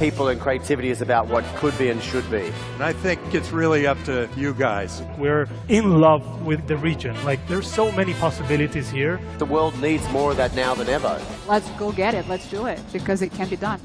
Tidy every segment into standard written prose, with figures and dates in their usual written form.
People and creativity is about what could be and should be. And I think it's really up to you guys. We're in love with the region. Like, there's so many possibilities here. The world needs more of that now than ever. Let's go get it. Let's do it, because it can be done.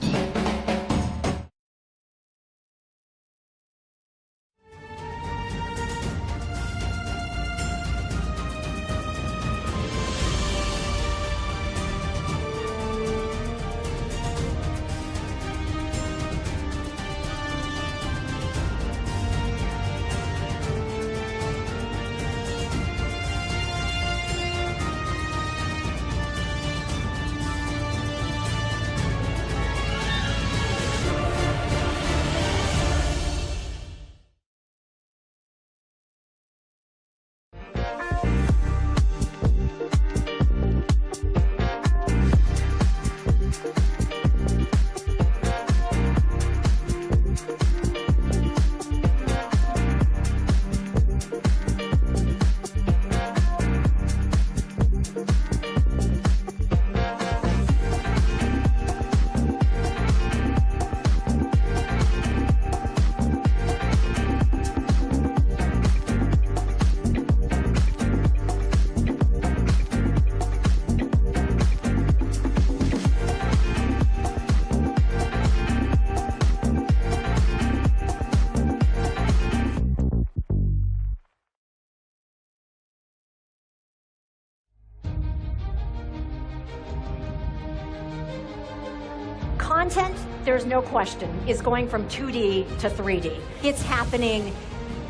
Content, there's no question, is going from 2D to 3D. It's happening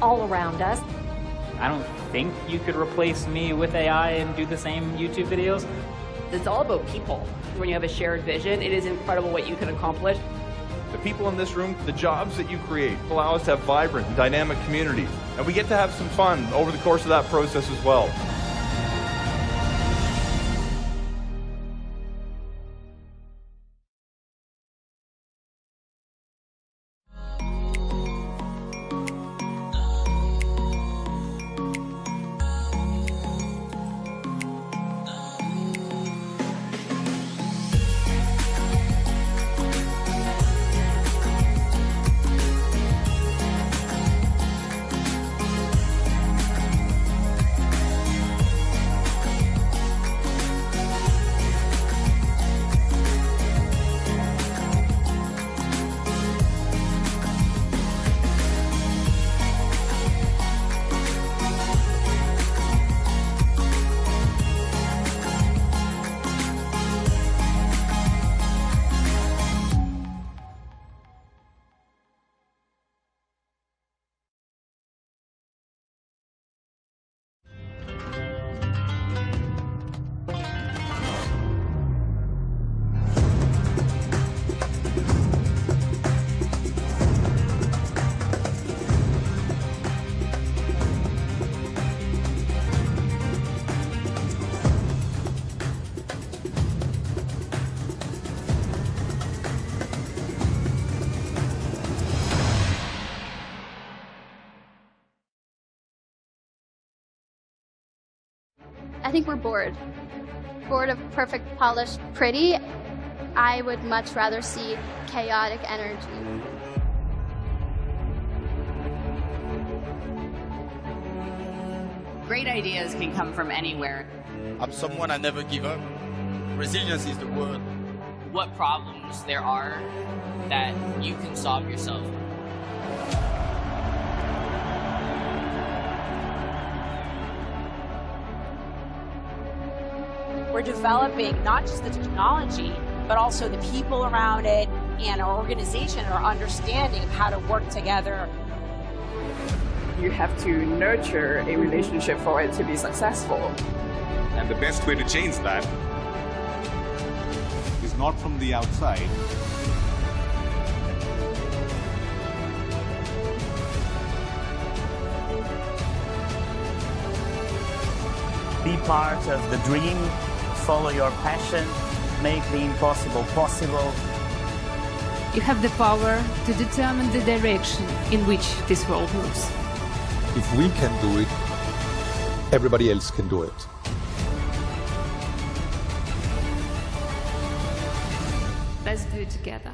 all around us. I don't think you could replace me with AI and do the same YouTube videos. It's all about people. When you have a shared vision, it is incredible what you can accomplish. The people in this room, the jobs that you create, allow us to have vibrant and dynamic communities. And we get to have some fun over the course of that process as well. I think we're bored. Bored of perfect, polished, pretty. I would much rather see chaotic energy. Great ideas can come from anywhere. I'm someone I never give up. Resilience is the word. What problems there are that you can solve yourself. We're developing not just the technology, but also the people around it and our organization, our understanding of how to work together. You have to nurture a relationship for it to be successful. And the best way to change that is not from the outside. Be part of the dream, follow your passion, make the impossible possible. You have the power to determine the direction in which this world moves. If we can do it, everybody else can do it. Let's do it together.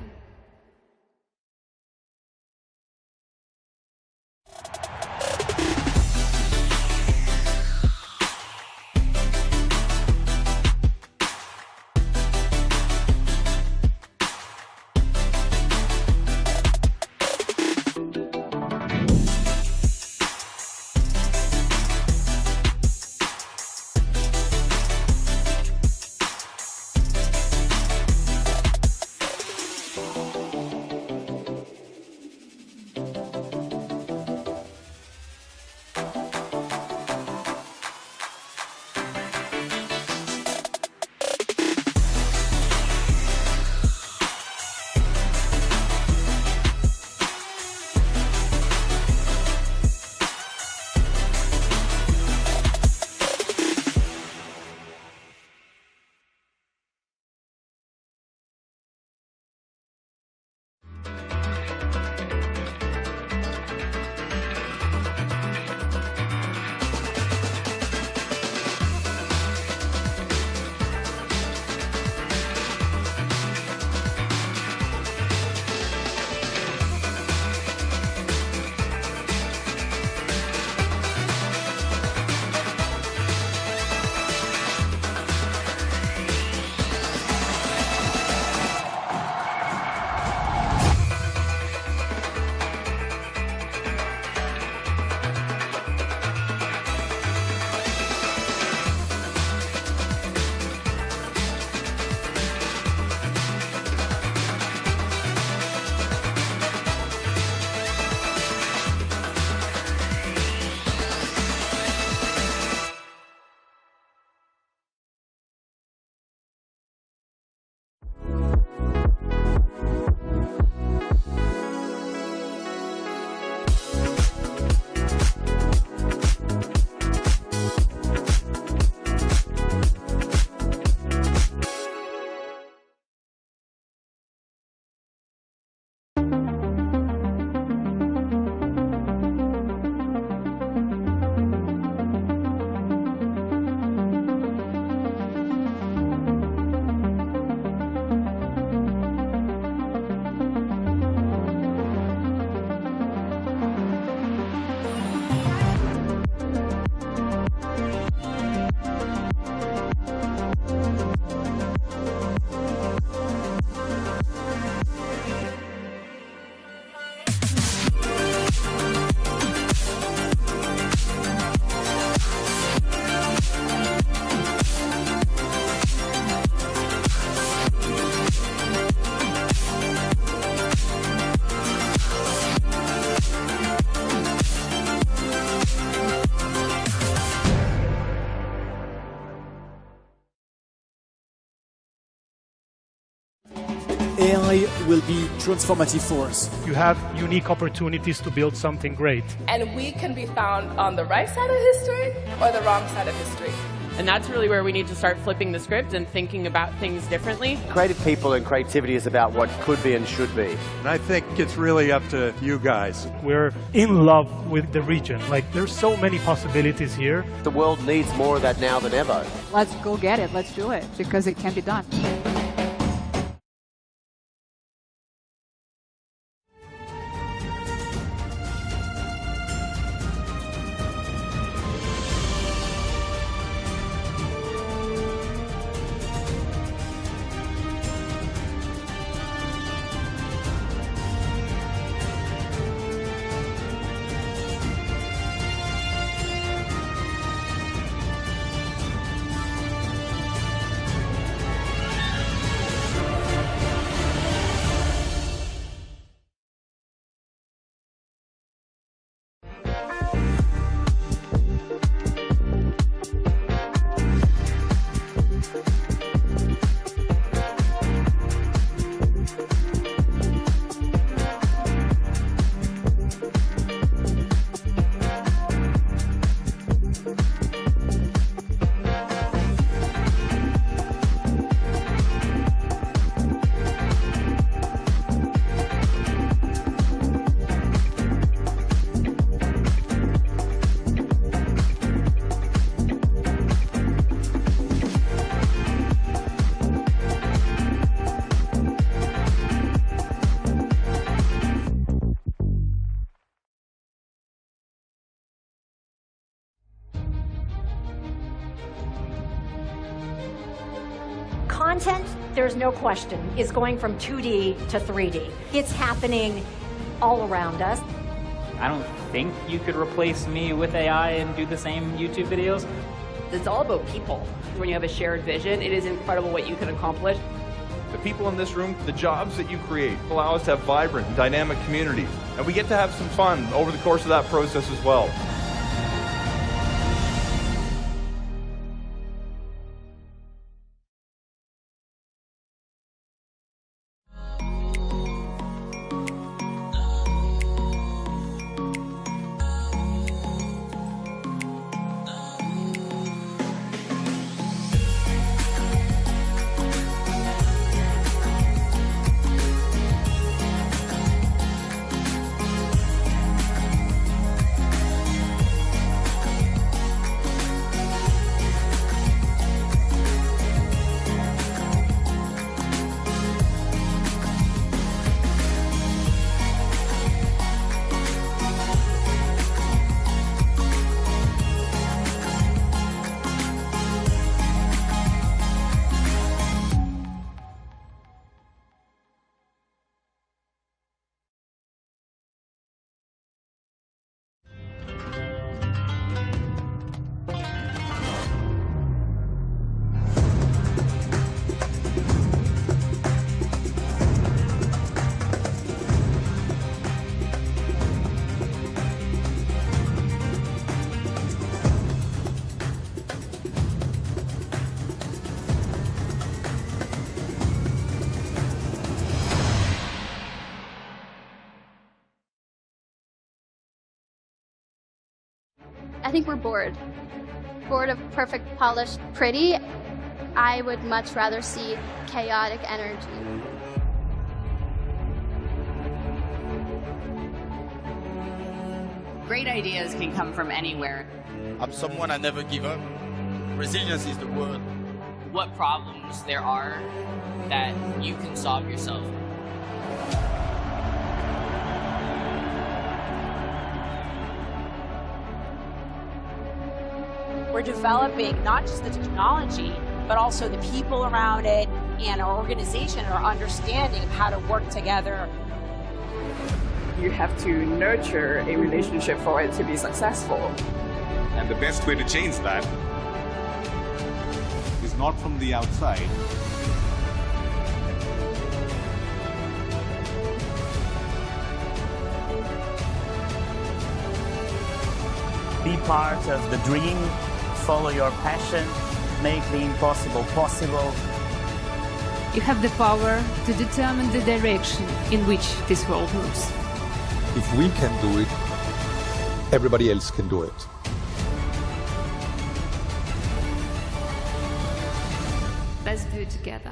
transformative force. You have unique opportunities to build something great. And we can be found on the right side of history or the wrong side of history. And that's really where we need to start flipping the script and thinking about things differently. Creative people and creativity is about what could be and should be. And I think it's really up to you guys. We're in love with the region. Like, there's so many possibilities here. The world needs more of that now than ever. Let's go get it. Let's do it because it can be done. Content, there's no question, is going from 2D to 3D. It's happening all around us. I don't think you could replace me with AI and do the same YouTube videos. It's all about people. When you have a shared vision, it is incredible what you can accomplish. The people in this room, the jobs that you create allow us to have vibrant and dynamic communities. And we get to have some fun over the course of that process as well. I think we're bored. Bored of perfect, polished, pretty. I would much rather see chaotic energy. Great ideas can come from anywhere. I'm someone I never give up. Resilience is the word. What problems there are that you can solve yourself. We're developing not just the technology, but also the people around it and our organization, our understanding of how to work together. You have to nurture a relationship for it to be successful. And the best way to change that is not from the outside. Be part of the dream, follow your passion, make the impossible possible. You have the power to determine the direction in which this world moves. If we can do it, everybody else can do it. Let's do it together.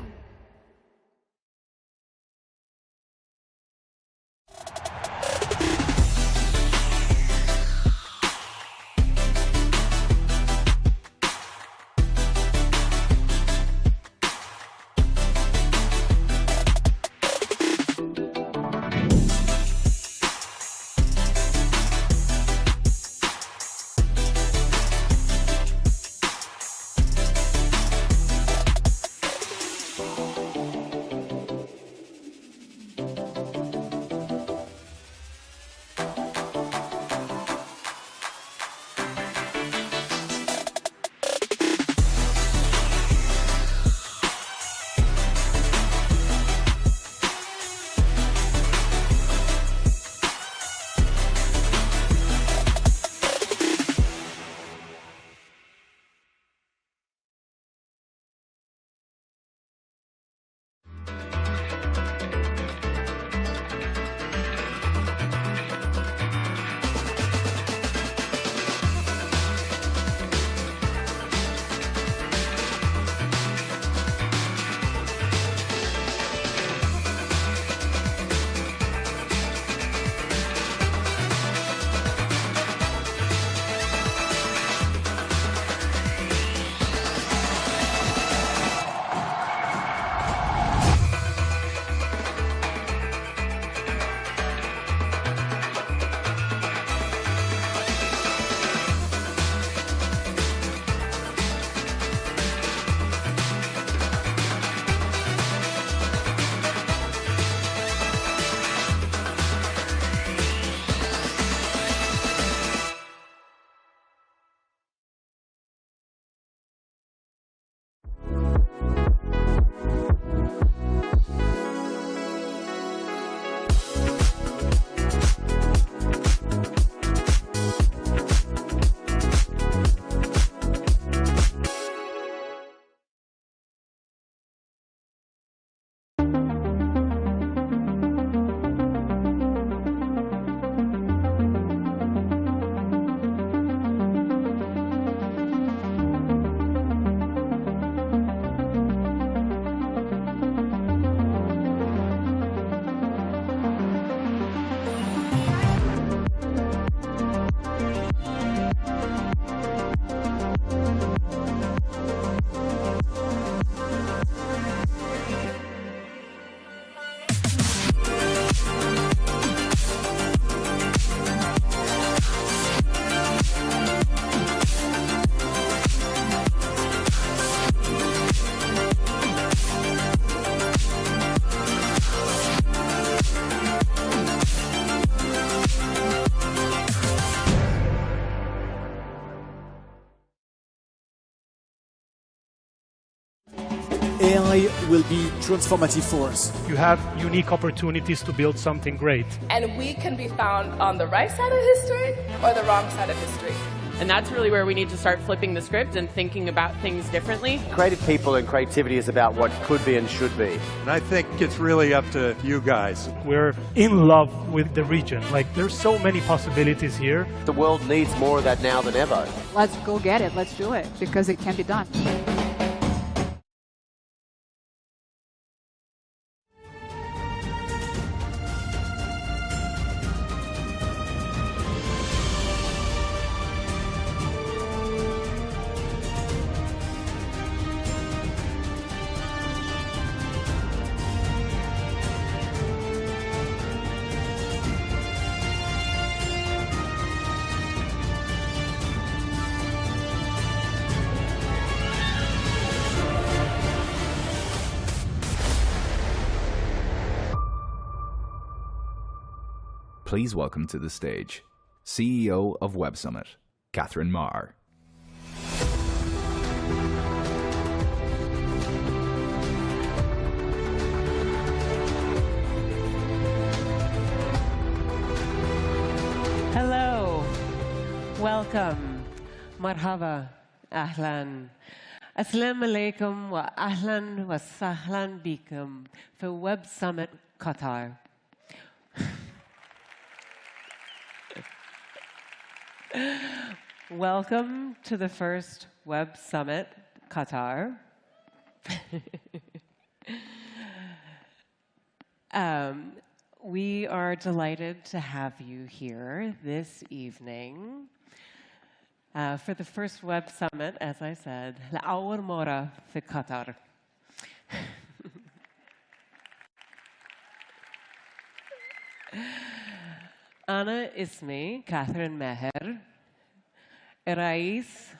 AI will be transformative for us. You have unique opportunities to build something great. And we can be found on the right side of history or the wrong side of history. And that's really where we need to start flipping the script and thinking about things differently. Creative people and creativity is about what could be and should be. And I think it's really up to you guys. We're in love with the region. Like, there's so many possibilities here. The world needs more of that now than ever. Let's go get it. Let's do it because it can be done. Please welcome to the stage CEO of Web Summit, Katherine Maher. Hello, welcome, marhaba, ahlan. Assalamu alaikum wa ahlan wa sahlan bikum for Web Summit Qatar. Welcome to the first Web Summit Qatar. We are delighted to have you here this evening for the first Web Summit, as I said, لأول مرة في قطر. أنا اسمي كاثرين ماهر رئيس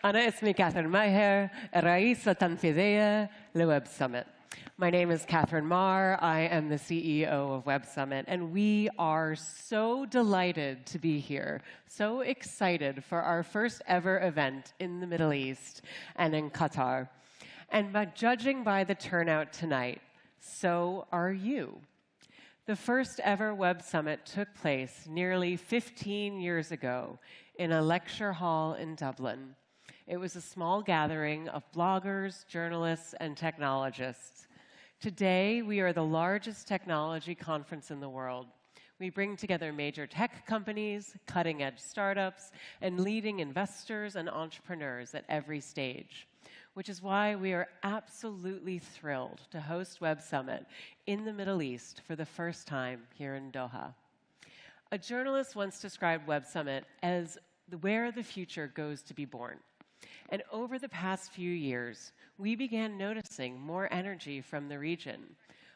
أنا اسمي Katherine Maher, الرئيسة التنفيذية لWeb Summit. My name is Katherine Maher. I am the CEO of Web Summit, and we are so delighted to be here, so excited for our first ever event in the Middle East and in Qatar. And judging by the turnout tonight, so are you. The first ever Web Summit took place nearly 15 years ago in a lecture hall in Dublin. It was a small gathering of bloggers, journalists, and technologists. Today, we are the largest technology conference in the world. We bring together major tech companies, cutting-edge startups, and leading investors and entrepreneurs at every stage, which is why we are absolutely thrilled to host Web Summit in the Middle East for the first time here in Doha. A journalist once described Web Summit as where the future goes to be born. And over the past few years, we began noticing more energy from the region,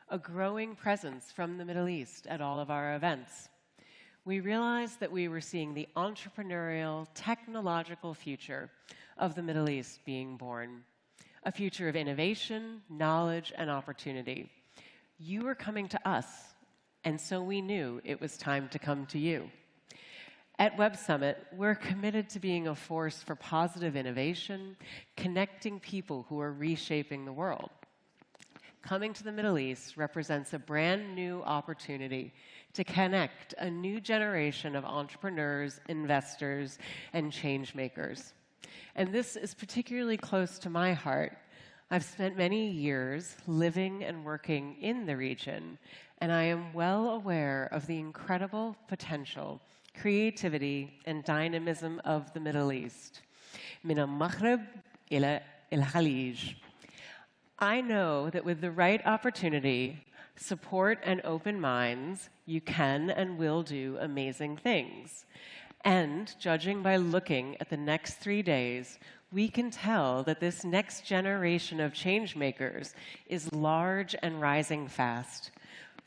a growing presence from the Middle East at all of our events. We realized that we were seeing the entrepreneurial, technological future of the Middle East being born, a future of innovation, knowledge, and opportunity. You were coming to us, and so we knew it was time to come to you. At Web Summit, we're committed to being a force for positive innovation, connecting people who are reshaping the world. Coming to the Middle East represents a brand new opportunity to connect a new generation of entrepreneurs, investors, and change makers. And this is particularly close to my heart. I've spent many years living and working in the region, and I am well aware of the incredible potential, creativity, and dynamism of the Middle East. من المغرب إلى الخليج. I know that with the right opportunity, support, and open minds, you can and will do amazing things. And judging by looking at the next 3 days, we can tell that this next generation of change makers is large and rising fast.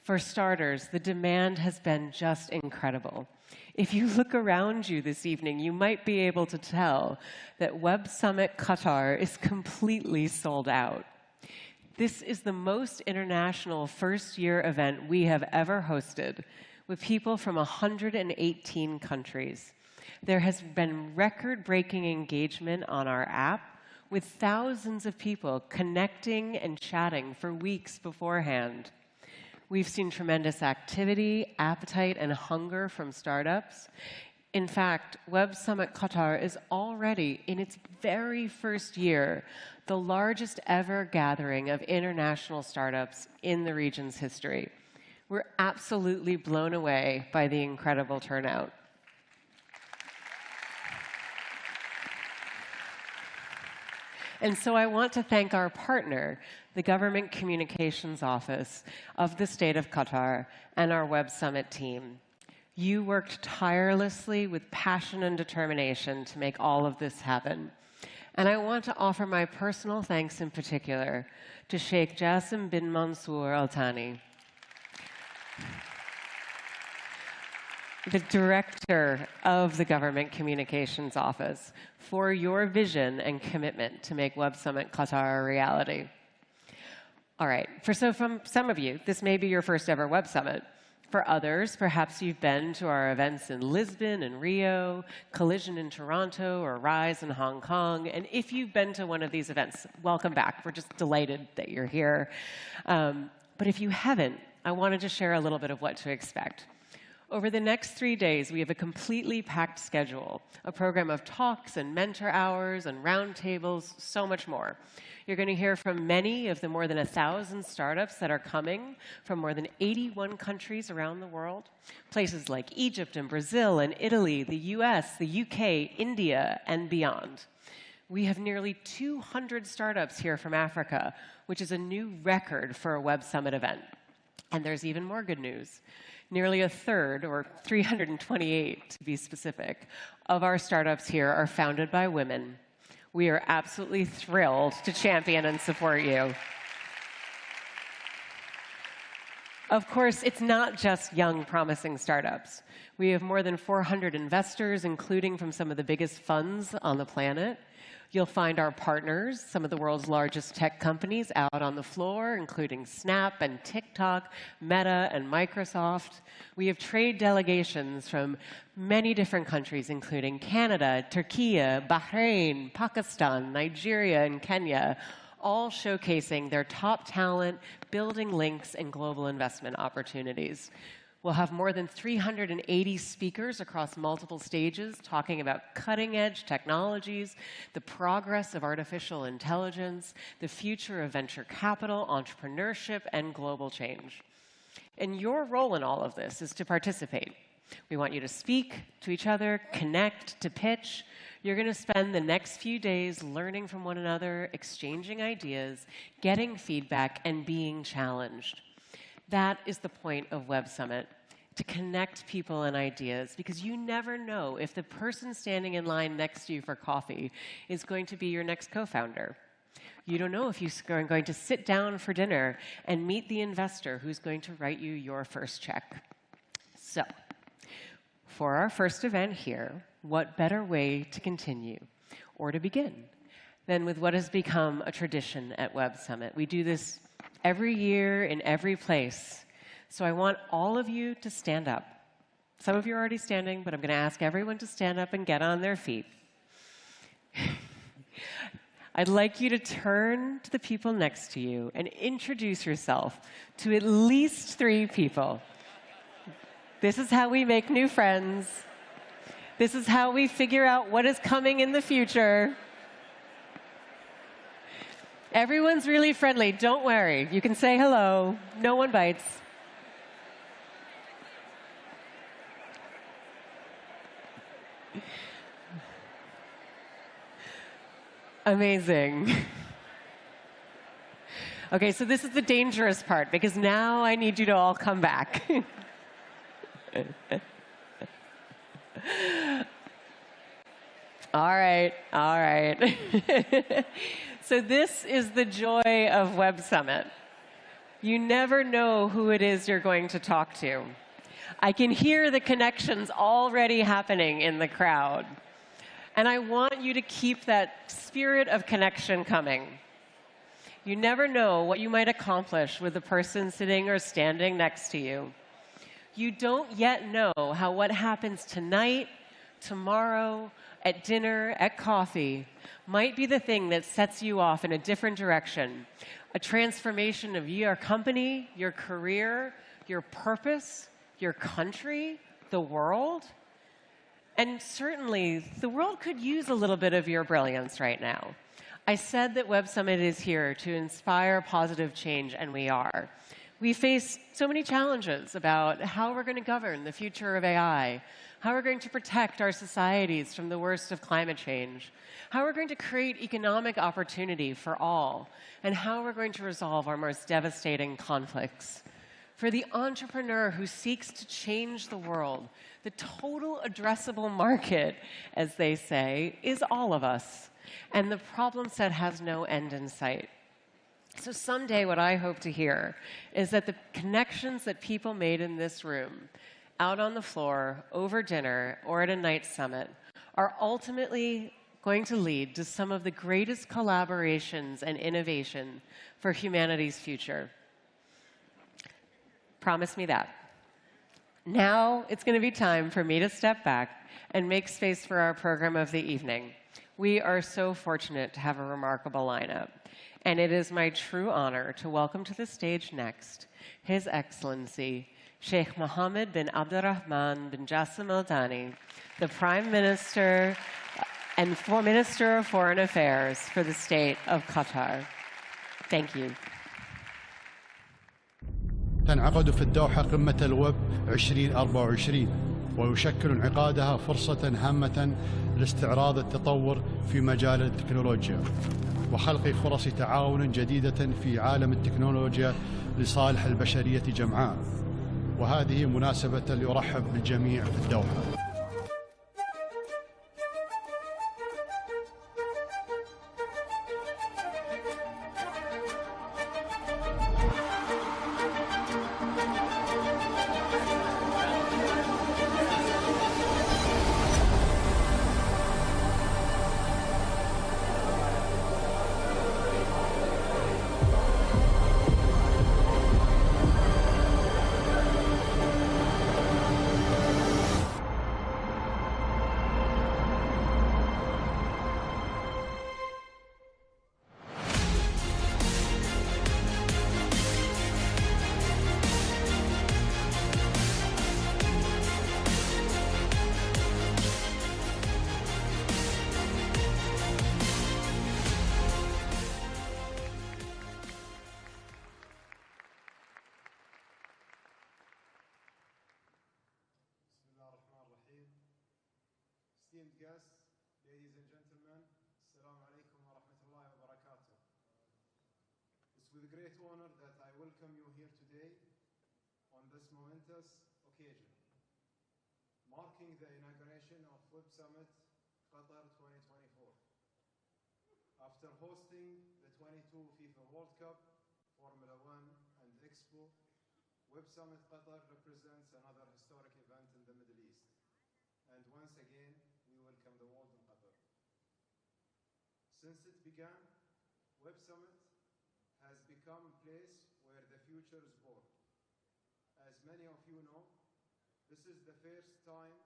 For starters, the demand has been just incredible. If you look around you this evening, you might be able to tell that Web Summit Qatar is completely sold out. This is the most international first-year event we have ever hosted, with people from 118 countries. There has been record-breaking engagement on our app, with thousands of people connecting and chatting for weeks beforehand. We've seen tremendous activity, appetite, and hunger from startups. In fact, Web Summit Qatar is already, in its very first year, the largest ever gathering of international startups in the region's history. We're absolutely blown away by the incredible turnout. And so I want to thank our partner, the Government Communications Office of the State of Qatar, and our Web Summit team. You worked tirelessly with passion and determination to make all of this happen. And I want to offer my personal thanks in particular to Sheikh Jassim bin Mansour Al Thani, the director of the Government Communications Office, for your vision and commitment to make Web Summit Qatar a reality. All right, from some of you, this may be your first ever Web Summit. For others, perhaps you've been to our events in Lisbon and Rio, Collision in Toronto, or Rise in Hong Kong. And if you've been to one of these events, welcome back. We're just delighted that you're here. But if you haven't, I wanted to share a little bit of what to expect. Over the next 3 days, we have a completely packed schedule, a program of talks and mentor hours and roundtables, so much more. You're going to hear from many of the more than 1,000 startups that are coming from more than 81 countries around the world, places like Egypt and Brazil and Italy, the US, the UK, India, and beyond. We have nearly 200 startups here from Africa, which is a new record for a Web Summit event. And there's even more good news. Nearly a third, or 328 to be specific, of our startups here are founded by women. We are absolutely thrilled to champion and support you. Of course, it's not just young, promising startups. We have more than 400 investors, including from some of the biggest funds on the planet. You'll find our partners, some of the world's largest tech companies, out on the floor, including Snap and TikTok, Meta and Microsoft. We have trade delegations from many different countries, including Canada, Turkey, Bahrain, Pakistan, Nigeria, and Kenya, all showcasing their top talent, building links, and global investment opportunities. We'll have more than 380 speakers across multiple stages talking about cutting-edge technologies, the progress of artificial intelligence, the future of venture capital, entrepreneurship, and global change. And your role in all of this is to participate. We want you to speak to each other, connect, to pitch. You're going to spend the next few days learning from one another, exchanging ideas, getting feedback, and being challenged. That is the point of Web Summit, to connect people and ideas, because you never know if the person standing in line next to you for coffee is going to be your next co-founder. You don't know if you're going to sit down for dinner and meet the investor who's going to write you your first check. So, for our first event here, what better way to continue or to begin than with what has become a tradition at Web Summit? We do this every year in every place. So I want all of you to stand up. Some of you are already standing, but I'm going to ask everyone to stand up and get on their feet. I'd like you to turn to the people next to you and introduce yourself to at least 3 people. This is how we make new friends. This is how we figure out what is coming in the future. Everyone's really friendly. Don't worry. You can say hello. No one bites. Amazing. Okay, so this is the dangerous part, because now I need you to all come back. All right, all right. So this is the joy of Web Summit. You never know who it is you're going to talk to. I can hear the connections already happening in the crowd. And I want you to keep that spirit of connection coming. You never know what you might accomplish with the person sitting or standing next to you. You don't yet know how what happens tonight, tomorrow, at dinner, at coffee, might be the thing that sets you off in a different direction. A transformation of your company, your career, your purpose, your country, the world. And certainly, the world could use a little bit of your brilliance right now. I said that Web Summit is here to inspire positive change, and we are. We face so many challenges about how we're going to govern the future of AI, how we're going to protect our societies from the worst of climate change, how we're going to create economic opportunity for all, and how we're going to resolve our most devastating conflicts. For the entrepreneur who seeks to change the world, the total addressable market, as they say, is all of us. And the problem set has no end in sight. So someday what I hope to hear is that the connections that people made in this room, out on the floor, over dinner, or at a night summit, are ultimately going to lead to some of the greatest collaborations and innovation for humanity's future. Promise me that. Now it's going to be time for me to step back and make space for our program of the evening. We are so fortunate to have a remarkable lineup, and it is my true honor to welcome to the stage next His Excellency Sheikh Mohammed bin Abdurrahman bin Jassim Al Thani, the Prime Minister and Minister of Foreign Affairs for the State of Qatar. Thank you. تنعقد في الدوحة قمة الويب 2024 ويشكل انعقادها فرصة هامة لاستعراض التطور في مجال التكنولوجيا وخلق فرص تعاون جديدة في عالم التكنولوجيا لصالح البشرية جمعاء، وهذه مناسبة لأرحب بالجميع في الدوحة. Esteemed guests, ladies and gentlemen, Assalamu alaikum wa rahmatullahi wa barakatuh. It's with great honor that I welcome you here today on this momentous occasion, marking the inauguration of Web Summit Qatar 2024. After hosting the 22 FIFA World Cup, Formula One and Expo, Web Summit Qatar represents another historic event in the Middle East. And once again, we welcome the world in Qatar. Since it began, Web Summit has become a place where the future is born. As many of you know, this is the first time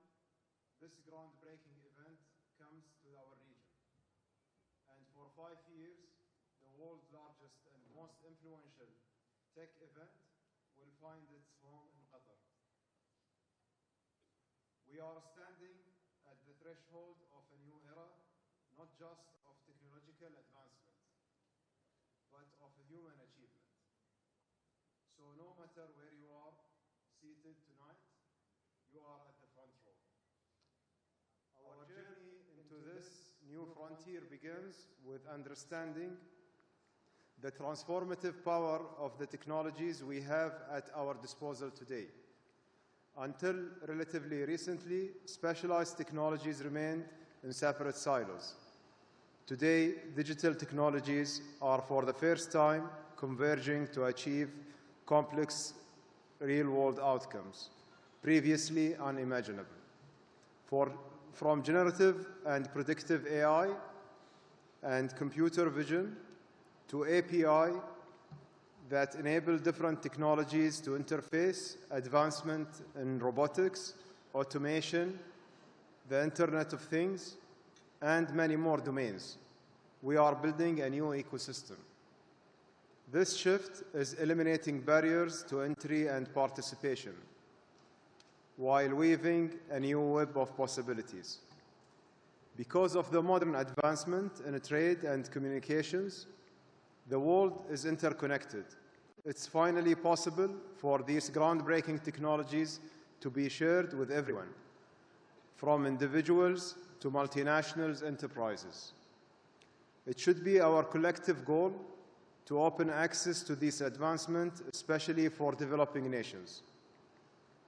this groundbreaking event comes to our region. And for 5 years, the world's largest and most influential tech event will find its home in Qatar. We are standing at the threshold of a new era, not just of technological advancement, but of a human achievement. So no matter where you are seated tonight, you are at the front row. Our journey into this new frontier begins with understanding the transformative power of the technologies we have at our disposal today. Until relatively recently, specialized technologies remained in separate silos. Today, digital technologies are for the first time converging to achieve complex real-world outcomes, previously unimaginable. From generative and predictive AI and computer vision to API that enable different technologies to interface, advancement in robotics, automation, the Internet of Things, and many more domains. We are building a new ecosystem. This shift is eliminating barriers to entry and participation, while weaving a new web of possibilities. Because of the modern advancement in trade and communications, the world is interconnected. It's finally possible for these groundbreaking technologies to be shared with everyone, from individuals to multinational enterprises. It should be our collective goal to open access to this advancement, especially for developing nations.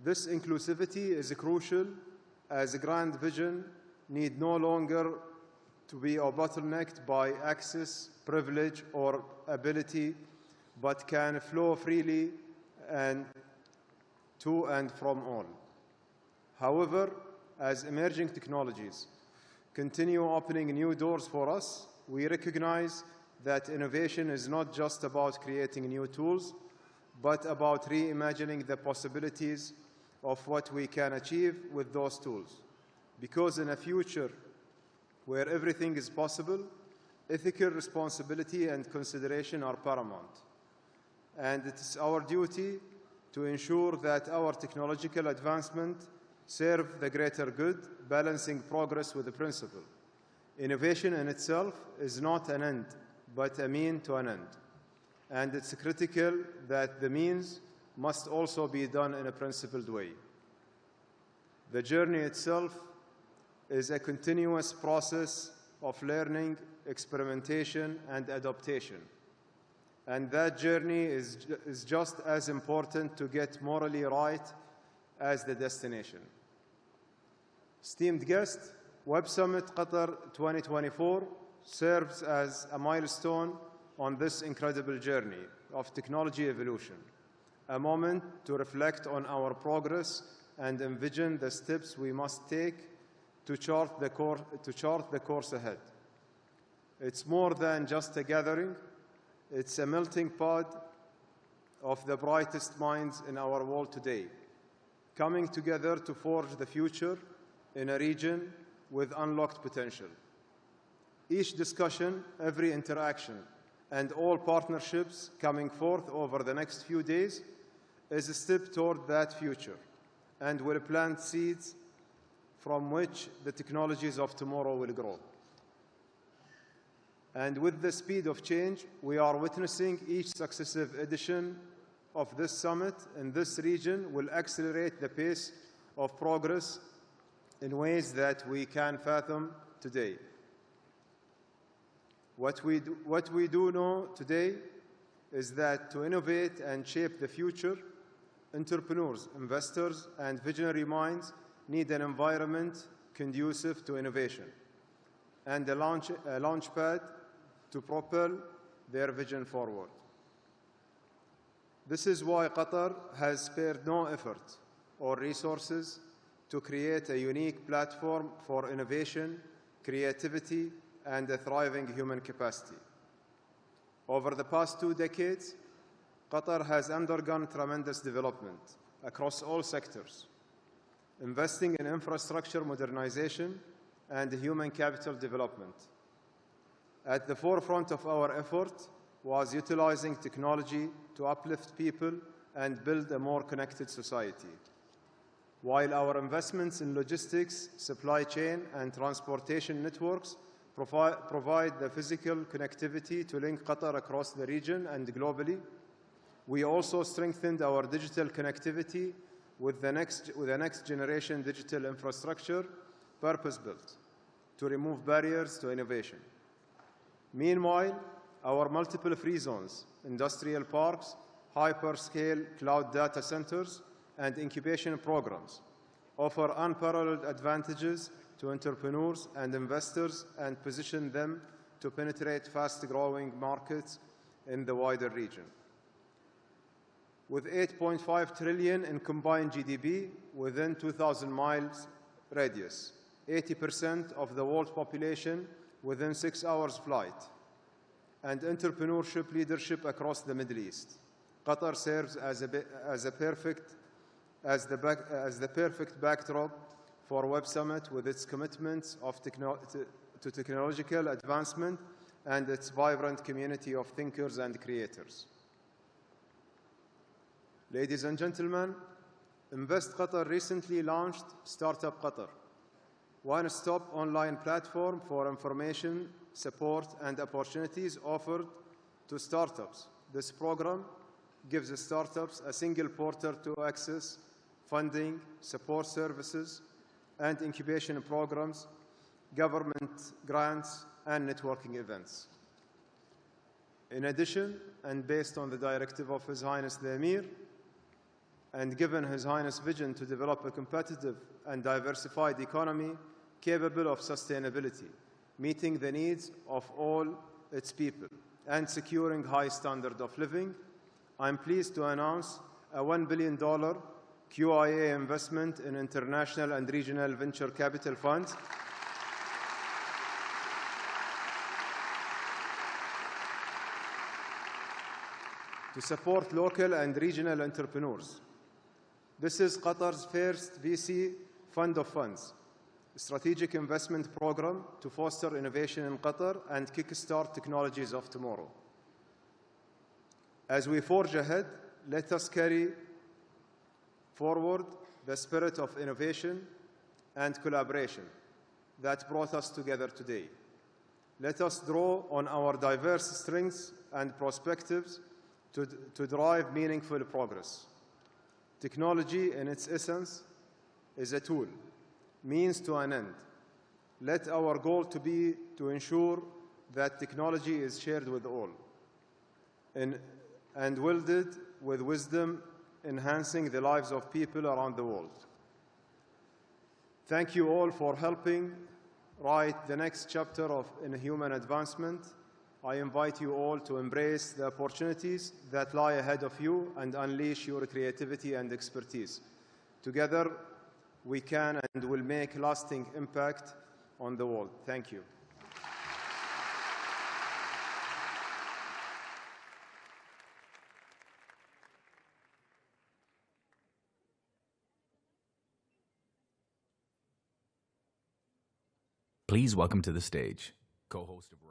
This inclusivity is crucial, as a grand vision need no longer to be bottlenecked by access, privilege, or ability, but can flow freely and to and from all. However, as emerging technologies continue opening new doors for us, we recognize that innovation is not just about creating new tools, but about reimagining the possibilities of what we can achieve with those tools. Because in a future where everything is possible, ethical responsibility and consideration are paramount. And it is our duty to ensure that our technological advancement serve the greater good, balancing progress with the principle. Innovation in itself is not an end, but a mean to an end. And it's critical that the means must also be done in a principled way. The journey itself is a continuous process of learning, experimentation, and adaptation. And that journey is just as important to get morally right as the destination. Esteemed guests, Web Summit Qatar 2024 serves as a milestone on this incredible journey of technology evolution, a moment to reflect on our progress and envision the steps we must take to chart the course ahead. It's more than just a gathering. It's a melting pot of the brightest minds in our world today, coming together to forge the future in a region with unlocked potential. Each discussion, every interaction, and all partnerships coming forth over the next few days is a step toward that future and will plant seeds from which the technologies of tomorrow will grow. And with the speed of change we are witnessing, each successive edition of this summit in this region will accelerate the pace of progress in ways that we can fathom today. What we do know today is that to innovate and shape the future, entrepreneurs, investors, and visionary minds need an environment conducive to innovation and a launchpad to propel their vision forward. This is why Qatar has spared no effort or resources to create a unique platform for innovation, creativity, and a thriving human capacity. Over the past 2 decades, Qatar has undergone tremendous development across all sectors, investing in infrastructure modernization and human capital development. At the forefront of our effort was utilizing technology to uplift people and build a more connected society. While our investments in logistics, supply chain, and transportation networks provide the physical connectivity to link Qatar across the region and globally, we also strengthened our digital connectivity with a next generation digital infrastructure purpose-built to remove barriers to innovation. Meanwhile, our multiple free zones, industrial parks, hyperscale cloud data centers, and incubation programs offer unparalleled advantages to entrepreneurs and investors and position them to penetrate fast-growing markets in the wider region. With 8.5 trillion in combined GDP within 2,000 miles radius, 80% of the world's population within 6 hours flight, and entrepreneurship leadership across the Middle East, Qatar serves as the perfect backdrop for Web Summit with its commitments to technological advancement and its vibrant community of thinkers and creators. Ladies and gentlemen, Invest Qatar recently launched Startup Qatar, one-stop online platform for information, support, and opportunities offered to startups. This program gives the startups a single portal to access funding, support services, and incubation programs, government grants, and networking events. In addition, and based on the directive of His Highness the Emir, and given His Highness' vision to develop a competitive and diversified economy capable of sustainability, meeting the needs of all its people, and securing high standard of living, I'm pleased to announce a $1 billion QIA investment in international and regional venture capital funds to support local and regional entrepreneurs. This is Qatar's first VC fund of funds, strategic investment program to foster innovation in Qatar and kickstart technologies of tomorrow. As we forge ahead, let us carry forward the spirit of innovation and collaboration that brought us together today. Let us draw on our diverse strengths and perspectives to drive meaningful progress. Technology, in its essence, is a tool, means to an end. Let our goal to be to ensure that technology is shared with all and wielded with wisdom, enhancing the lives of people around the world. Thank you all for helping write the next chapter in human advancement. I invite you all to embrace the opportunities that lie ahead of you and unleash your creativity and expertise. Together, we can and will make lasting impact on the world. Thank you. Please welcome to the stage, co-host of Rise.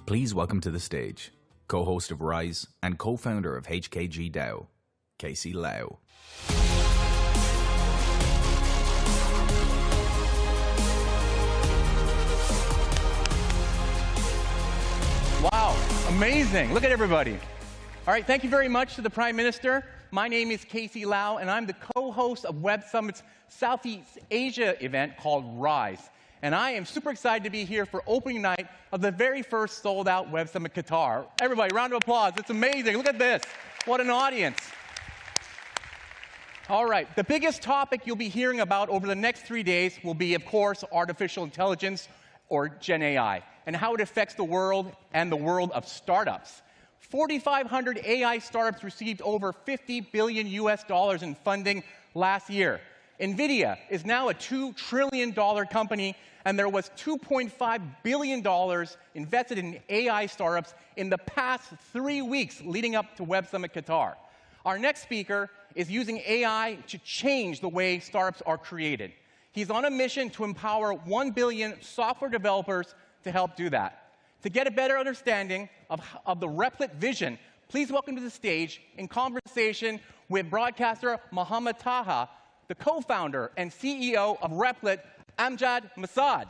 Please welcome to the stage, co-host of Rise and co-founder of HKG DAO, Casey Lau. Wow, amazing. Look at everybody. All right, thank you very much to the Prime Minister. My name is Casey Lau, and I'm the co-host of Web Summit's Southeast Asia event called Rise. And I am super excited to be here for opening night of the very first sold-out Web Summit Qatar. Everybody, round of applause. It's amazing. Look at this. What an audience. All right, the biggest topic you'll be hearing about over the next 3 days will be, of course, artificial intelligence, or Gen AI, and how it affects the world and the world of startups. 4,500 AI startups received over $50 billion in funding last year. NVIDIA is now a $2 trillion company, and there was $2.5 billion invested in AI startups in the past 3 weeks leading up to Web Summit Qatar. Our next speaker is using AI to change the way startups are created. He's on a mission to empower 1 billion software developers to help do that. To get a better understanding of the Replit vision, please welcome to the stage, in conversation with broadcaster Mohammed Taha, the co-founder and CEO of Replit, Amjad Masad.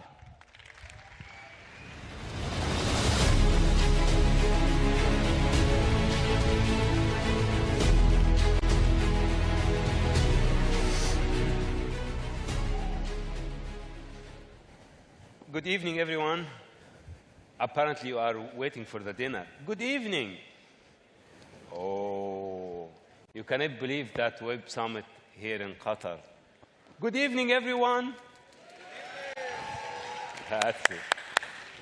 Good evening, everyone. Apparently, you are waiting for the dinner. Good evening. Oh, you cannot believe that Web Summit here in Qatar. Good evening, everyone. That's it.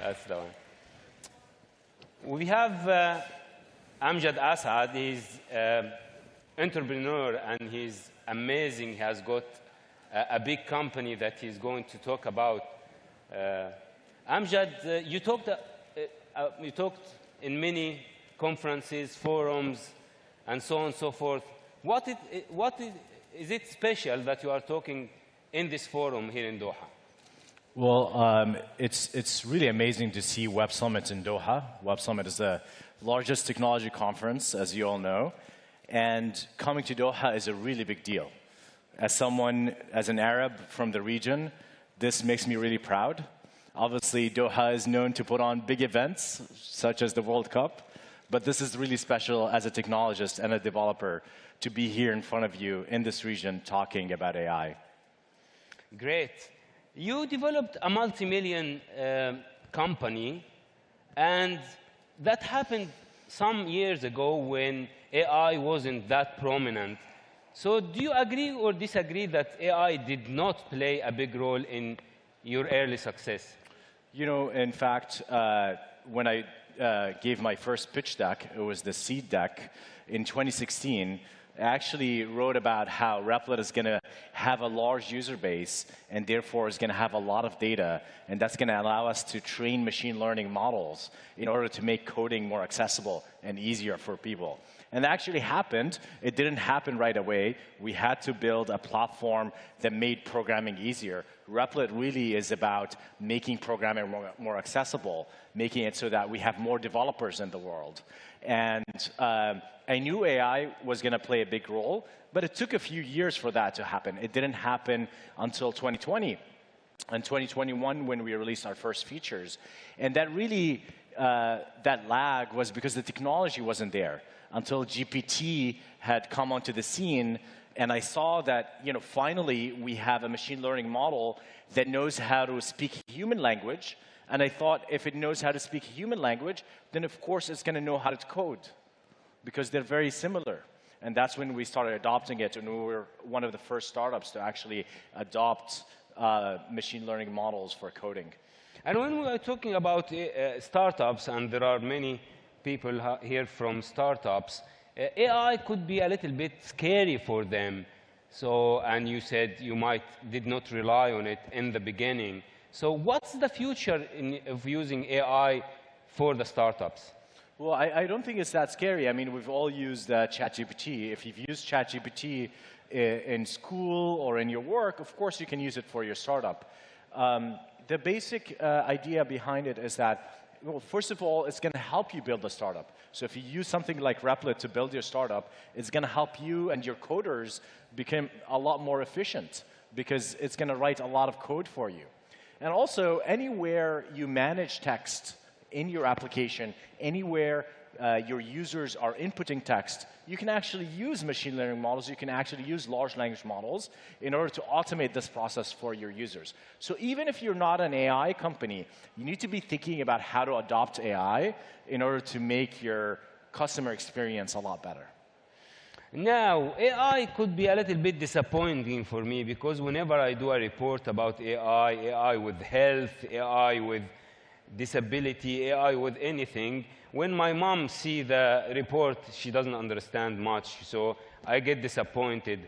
That's the one. We have Amjad Masad. He's an entrepreneur, and he's amazing. He has got a big company that he's going to talk about. Amjad, you talked in many conferences, forums, and so on and so forth. Is it special that you are talking in this forum here in Doha? Well, it's really amazing to see Web Summit in Doha. Web Summit is the largest technology conference, as you all know. And coming to Doha is a really big deal. As an Arab from the region, this makes me really proud. Obviously, Doha is known to put on big events, such as the World Cup. But this is really special as a technologist and a developer to be here in front of you in this region talking about AI. Great. You developed a multi-million company, and that happened some years ago when AI wasn't that prominent. So do you agree or disagree that AI did not play a big role in your early success? You know, in fact, when I gave my first pitch deck, it was the seed deck in 2016, I actually wrote about how Replit is going to have a large user base and therefore is going to have a lot of data, and that's going to allow us to train machine learning models in order to make coding more accessible and easier for people. And that actually happened. It didn't happen right away. We had to build a platform that made programming easier. Replit really is about making programming more accessible, making it so that we have more developers in the world. And I knew AI was going to play a big role, but it took a few years for that to happen. It didn't happen until 2020 and 2021 when we released our first features. And that really, that lag was because the technology wasn't there until GPT had come onto the scene. And I saw that, you know, finally we have a machine learning model that knows how to speak human language. And I thought if it knows how to speak human language, then of course it's going to know how to code, because they're very similar. And that's when we started adopting it, and we were one of the first startups to actually adopt machine learning models for coding. And when we are talking about startups, and there are many people here from startups, AI could be a little bit scary for them. So, and you said you did not rely on it in the beginning. So what's the future of using AI for the startups? Well, I don't think it's that scary. I mean, we've all used ChatGPT. If you've used ChatGPT in school or in your work, of course you can use it for your startup. The basic idea behind it is that, well, first of all, it's going to help you build a startup. So if you use something like Replit to build your startup, it's going to help you and your coders become a lot more efficient, because it's going to write a lot of code for you. And also, anywhere you manage text in your application, anywhere your users are inputting text, you can actually use machine learning models, you can actually use large language models in order to automate this process for your users. So even if you're not an AI company, you need to be thinking about how to adopt AI in order to make your customer experience a lot better. Now, AI could be a little bit disappointing for me, because whenever I do a report about AI, AI with health, AI with disability, AI with anything, when my mom sees the report, she doesn't understand much, so I get disappointed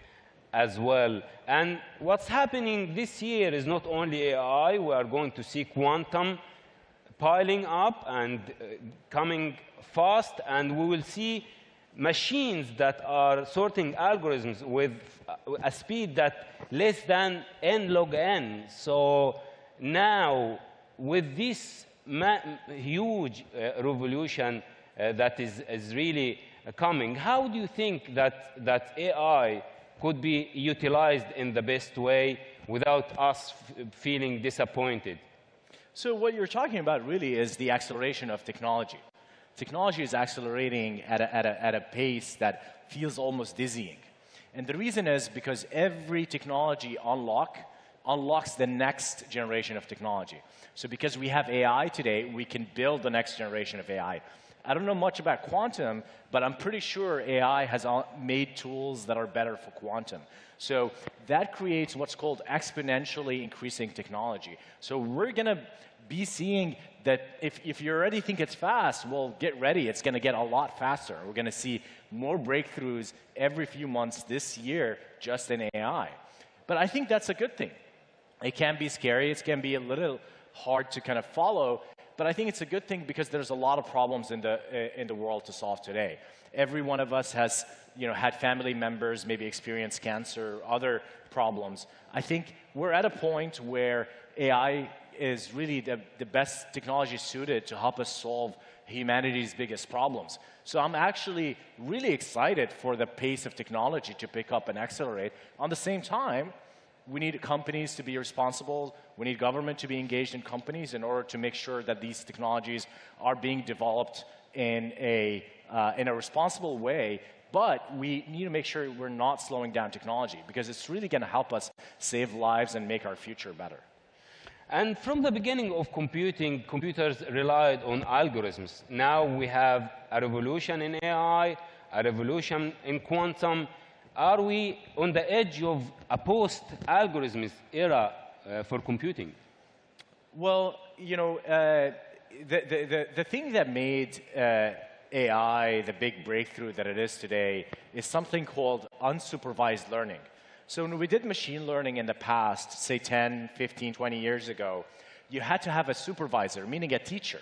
as well. And what's happening this year is not only AI, we are going to see quantum piling up and coming fast, and we will see machines that are sorting algorithms with a speed that less than n log n. So now, with this huge revolution that is really coming, how do you think that AI could be utilized in the best way without us feeling disappointed? So what you're talking about really is the acceleration of technology. Technology is accelerating at a pace that feels almost dizzying. And the reason is because every technology unlocks the next generation of technology. So because we have AI today, we can build the next generation of AI. I don't know much about quantum, but I'm pretty sure AI has made tools that are better for quantum. So that creates what's called exponentially increasing technology. So we're going to be seeing that if you already think it's fast, well, get ready. It's going to get a lot faster. We're going to see more breakthroughs every few months this year just in AI. But I think that's a good thing. It can be scary. It can be a little hard to kind of follow. but I think it's a good thing because there's a lot of problems in the world to solve today. Every one of us has had family members maybe experience cancer, other problems. I think we're at a point where AI is really the best technology suited to help us solve humanity's biggest problems. So I'm actually really excited for the pace of technology to pick up and accelerate. On the same time, we need companies to be responsible. We need government to be engaged in companies in order to make sure that these technologies are being developed in a responsible way. But we need to make sure we're not slowing down technology because it's really going to help us save lives and make our future better. And from the beginning of computing, computers relied on algorithms. Now we have a revolution in AI, a revolution in quantum. Are we on the edge of a post-algorithms era for computing? Well, the thing that made AI the big breakthrough that it is today is something called unsupervised learning. So when we did machine learning in the past, say 10, 15, 20 years ago, you had to have a supervisor, meaning a teacher.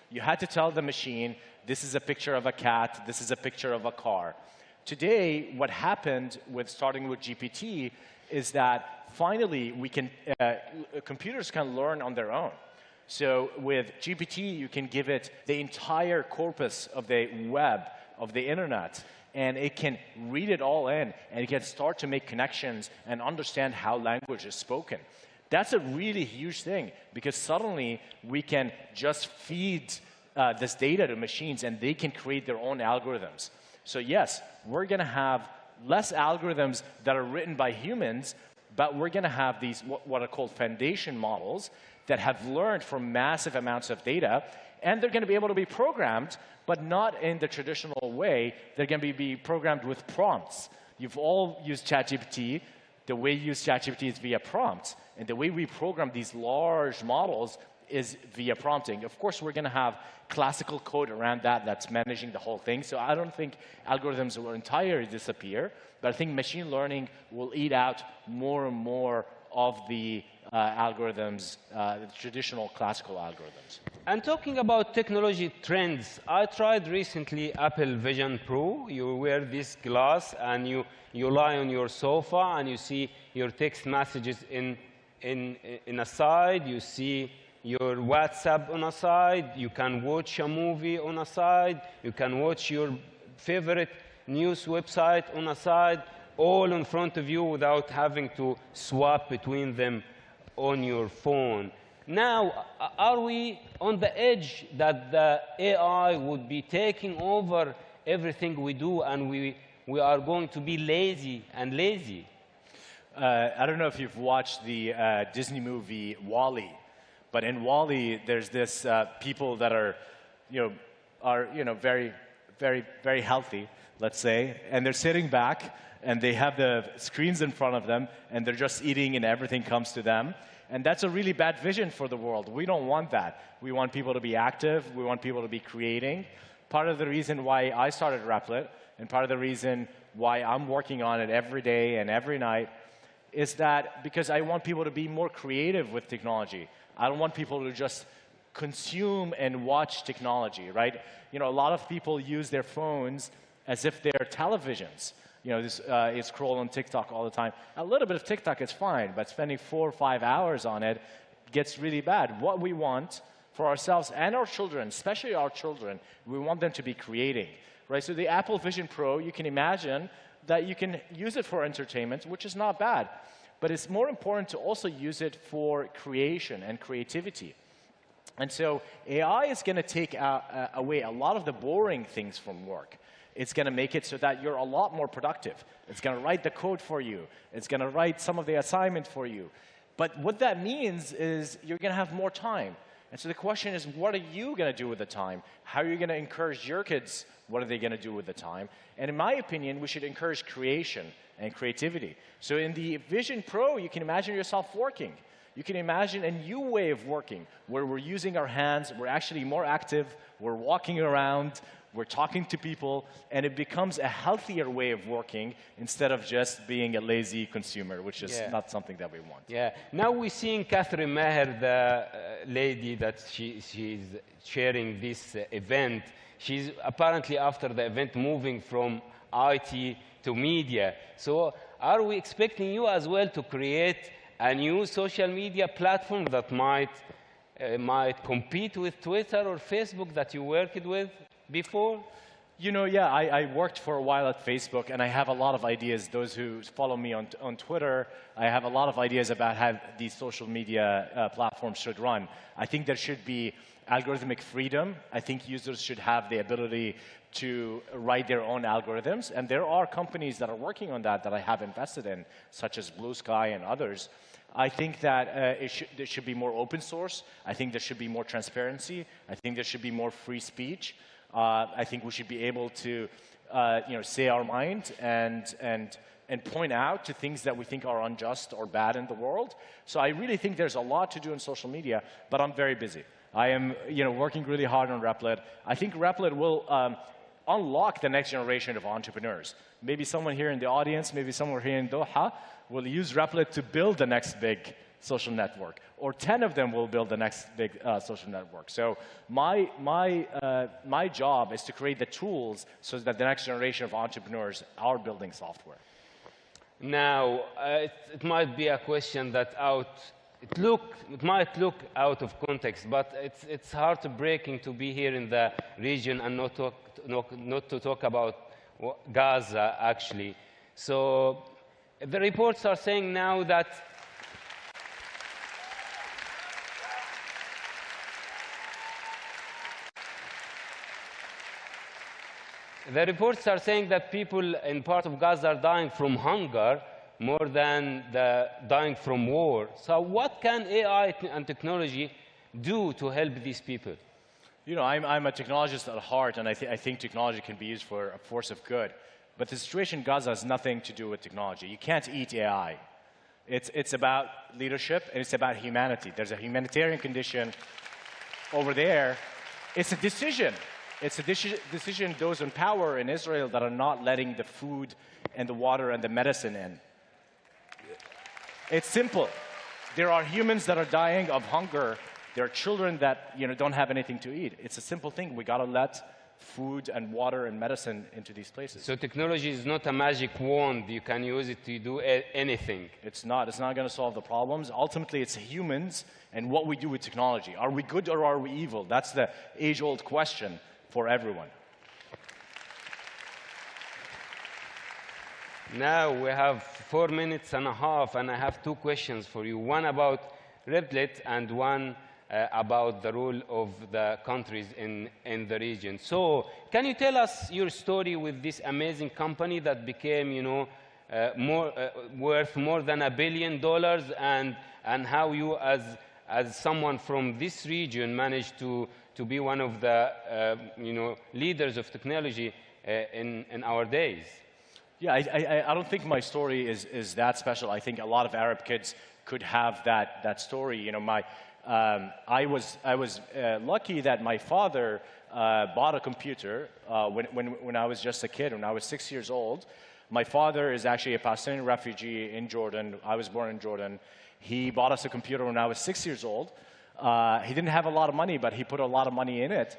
You had to tell the machine, this is a picture of a cat, this is a picture of a car. Today, what happened with starting with GPT is that finally computers can learn on their own. So with GPT, you can give it the entire corpus of the web, of the internet, and it can read it all in, and it can start to make connections and understand how language is spoken. That's a really huge thing, because suddenly we can just feed this data to machines, and they can create their own algorithms. So yes, we're going to have less algorithms that are written by humans, but we're going to have these what are called foundation models that have learned from massive amounts of data, and they're going to be able to be programmed, but not in the traditional way. They're going to be programmed with prompts. You've all used ChatGPT. The way you use ChatGPT is via prompts. And the way we program these large models is via prompting. Of course, we're going to have classical code around that that's managing the whole thing. So I don't think algorithms will entirely disappear, but I think machine learning will eat out more and more of the algorithms, the traditional classical algorithms. And talking about technology trends, I tried recently Apple Vision Pro. You wear this glass and you lie on your sofa and you see your text messages in a side, you see your WhatsApp on a side, you can watch a movie on a side, you can watch your favorite news website on a side, all in front of you without having to swap between them on your phone. Now, are we on the edge that the AI would be taking over everything we do and we are going to be lazy and lazy? I don't know if you've watched the Disney movie WALL-E, but in WALL-E, there's this people that are very, very, very healthy, let's say, and they're sitting back and they have the screens in front of them and they're just eating and everything comes to them. And that's a really bad vision for the world. We don't want that. We want people to be active. We want people to be creating. Part of the reason why I started Replit, and part of the reason why I'm working on it every day and every night, is that because I want people to be more creative with technology. I don't want people to just consume and watch technology, right? A lot of people use their phones as if they're televisions. You scroll on TikTok all the time. A little bit of TikTok is fine, but spending 4 or 5 hours on it gets really bad. What we want for ourselves and our children, especially our children, we want them to be creating, right? So the Apple Vision Pro, you can imagine that you can use it for entertainment, which is not bad. But it's more important to also use it for creation and creativity. And so AI is going to take away a lot of the boring things from work. It's going to make it so that you're a lot more productive. It's going to write the code for you. It's going to write some of the assignment for you. But what that means is you're going to have more time. And so the question is, what are you going to do with the time? How are you going to encourage your kids? What are they going to do with the time? And in my opinion, we should encourage creation and creativity. So in the Vision Pro, you can imagine yourself working. You can imagine a new way of working where we're using our hands, we're actually more active, we're walking around, we're talking to people, and it becomes a healthier way of working instead of just being a lazy consumer, which is not something that we want. Yeah. Now we're seeing Katherine Maher, the lady that she's chairing this event. She's apparently, after the event, moving from IT to media. So are we expecting you as well to create a new social media platform that might compete with Twitter or Facebook that you worked with before? You know, yeah, I worked for a while at Facebook, and I have a lot of ideas. Those who follow me on Twitter, I have a lot of ideas about how these social media platforms should run. I think there should be algorithmic freedom. I think users should have the ability to write their own algorithms, and there are companies that are working on that I have invested in, such as Blue Sky and others. I think that there should be more open source. I think there should be more transparency. I think there should be more free speech. I think we should be able to, say our mind and point out to things that we think are unjust or bad in the world. So I really think there's a lot to do in social media, but I'm very busy. I am, working really hard on Replit. I think Replit will unlock the next generation of entrepreneurs. Maybe someone here in the audience, maybe someone here in Doha will use Replit to build the next big social network, or 10 of them will build the next big social network. So my job is to create the tools so that the next generation of entrepreneurs are building software. Now, it might be a question that it might look out of context, but it's heartbreaking to be here in the region and not to talk about Gaza, actually. So the reports are saying now that people in part of Gaza are dying from hunger more than dying from war. So what can AI and technology do to help these people? I'm a technologist at heart, and I think technology can be used for a force of good. But the situation in Gaza has nothing to do with technology. You can't eat AI. It's about leadership, and it's about humanity. There's a humanitarian condition over there. It's a decision. It's a decision those in power in Israel that are not letting the food and the water and the medicine in. It's simple. There are humans that are dying of hunger. There are children that don't have anything to eat. It's a simple thing. We got to let food and water and medicine into these places. So technology is not a magic wand. You can use it to do anything. It's not. It's not going to solve the problems. Ultimately, it's humans and what we do with technology. Are we good or are we evil? That's the age-old question for everyone. Now we have 4 minutes and a half, and I have 2 questions for you. One about Replit and one about the role of the countries in the region. So can you tell us your story with this amazing company that became, worth more than $1 billion, and how you, as someone from this region, managed to be one of the, leaders of technology in our days? Yeah, I don't think my story is that special. I think a lot of Arab kids could have that story. I was lucky that my father bought a computer when I was just a kid, when I was 6 years old. My father is actually a Palestinian refugee in Jordan. I was born in Jordan. He bought us a computer when I was 6 years old. He didn't have a lot of money, but he put a lot of money in it.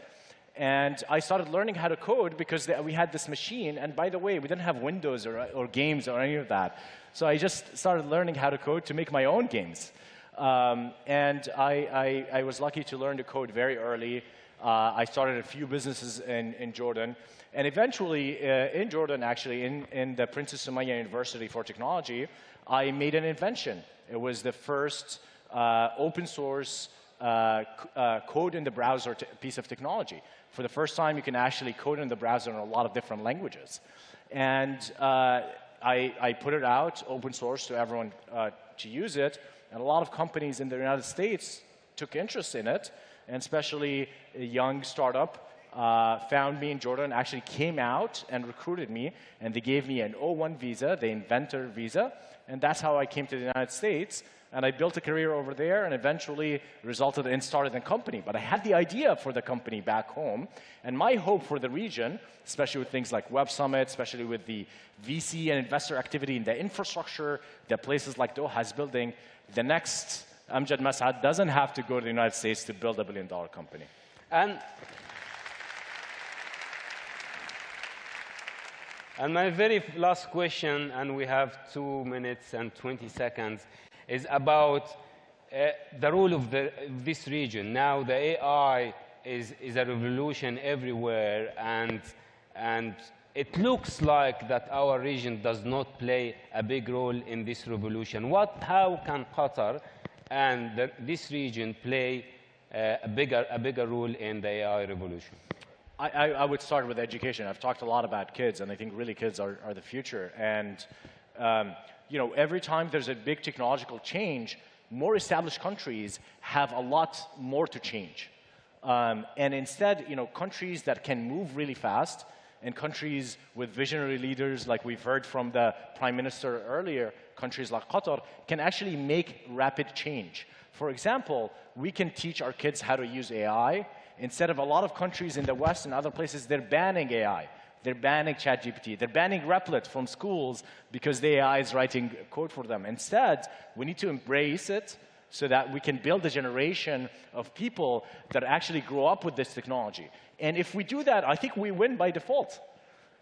And I started learning how to code because we had this machine. And by the way, we didn't have Windows or games or any of that. So I just started learning how to code to make my own games. And I was lucky to learn to code very early. I started a few businesses in Jordan. And eventually, in Jordan, actually, in the Princess Sumaya University for Technology, I made an invention. It was the first open source code in the browser piece of technology. For the first time, you can actually code in the browser in a lot of different languages. And I put it out, open source, to everyone to use it. And a lot of companies in the United States took interest in it, and especially a young startup found me in Jordan, actually came out and recruited me, and they gave me an O1 visa, the inventor visa, and that's how I came to the United States. And I built a career over there and eventually resulted in starting a company. But I had the idea for the company back home. And my hope for the region, especially with things like Web Summit, especially with the VC and investor activity in the infrastructure that places like Doha is building, the next Amjad Masad doesn't have to go to the United States to build a billion-dollar company. And my very last question, and we have 2 minutes and 20 seconds, is about the role of this region. Now the AI is a revolution everywhere, and it looks like that our region does not play a big role in this revolution. How can Qatar and this region play a bigger role in the AI revolution? I would start with education. I've talked a lot about kids, and I think really kids are the future. And you know, every time there's a big technological change, more established countries have a lot more to change. And instead, you know, countries that can move really fast and countries with visionary leaders, like we've heard from the Prime Minister earlier, countries like Qatar, can actually make rapid change. For example, we can teach our kids how to use AI. Instead of a lot of countries in the West and other places, they're banning AI. They're banning ChatGPT. They're banning Replit from schools because the AI is writing code for them. Instead, we need to embrace it so that we can build a generation of people that actually grow up with this technology. And if we do that, I think we win by default.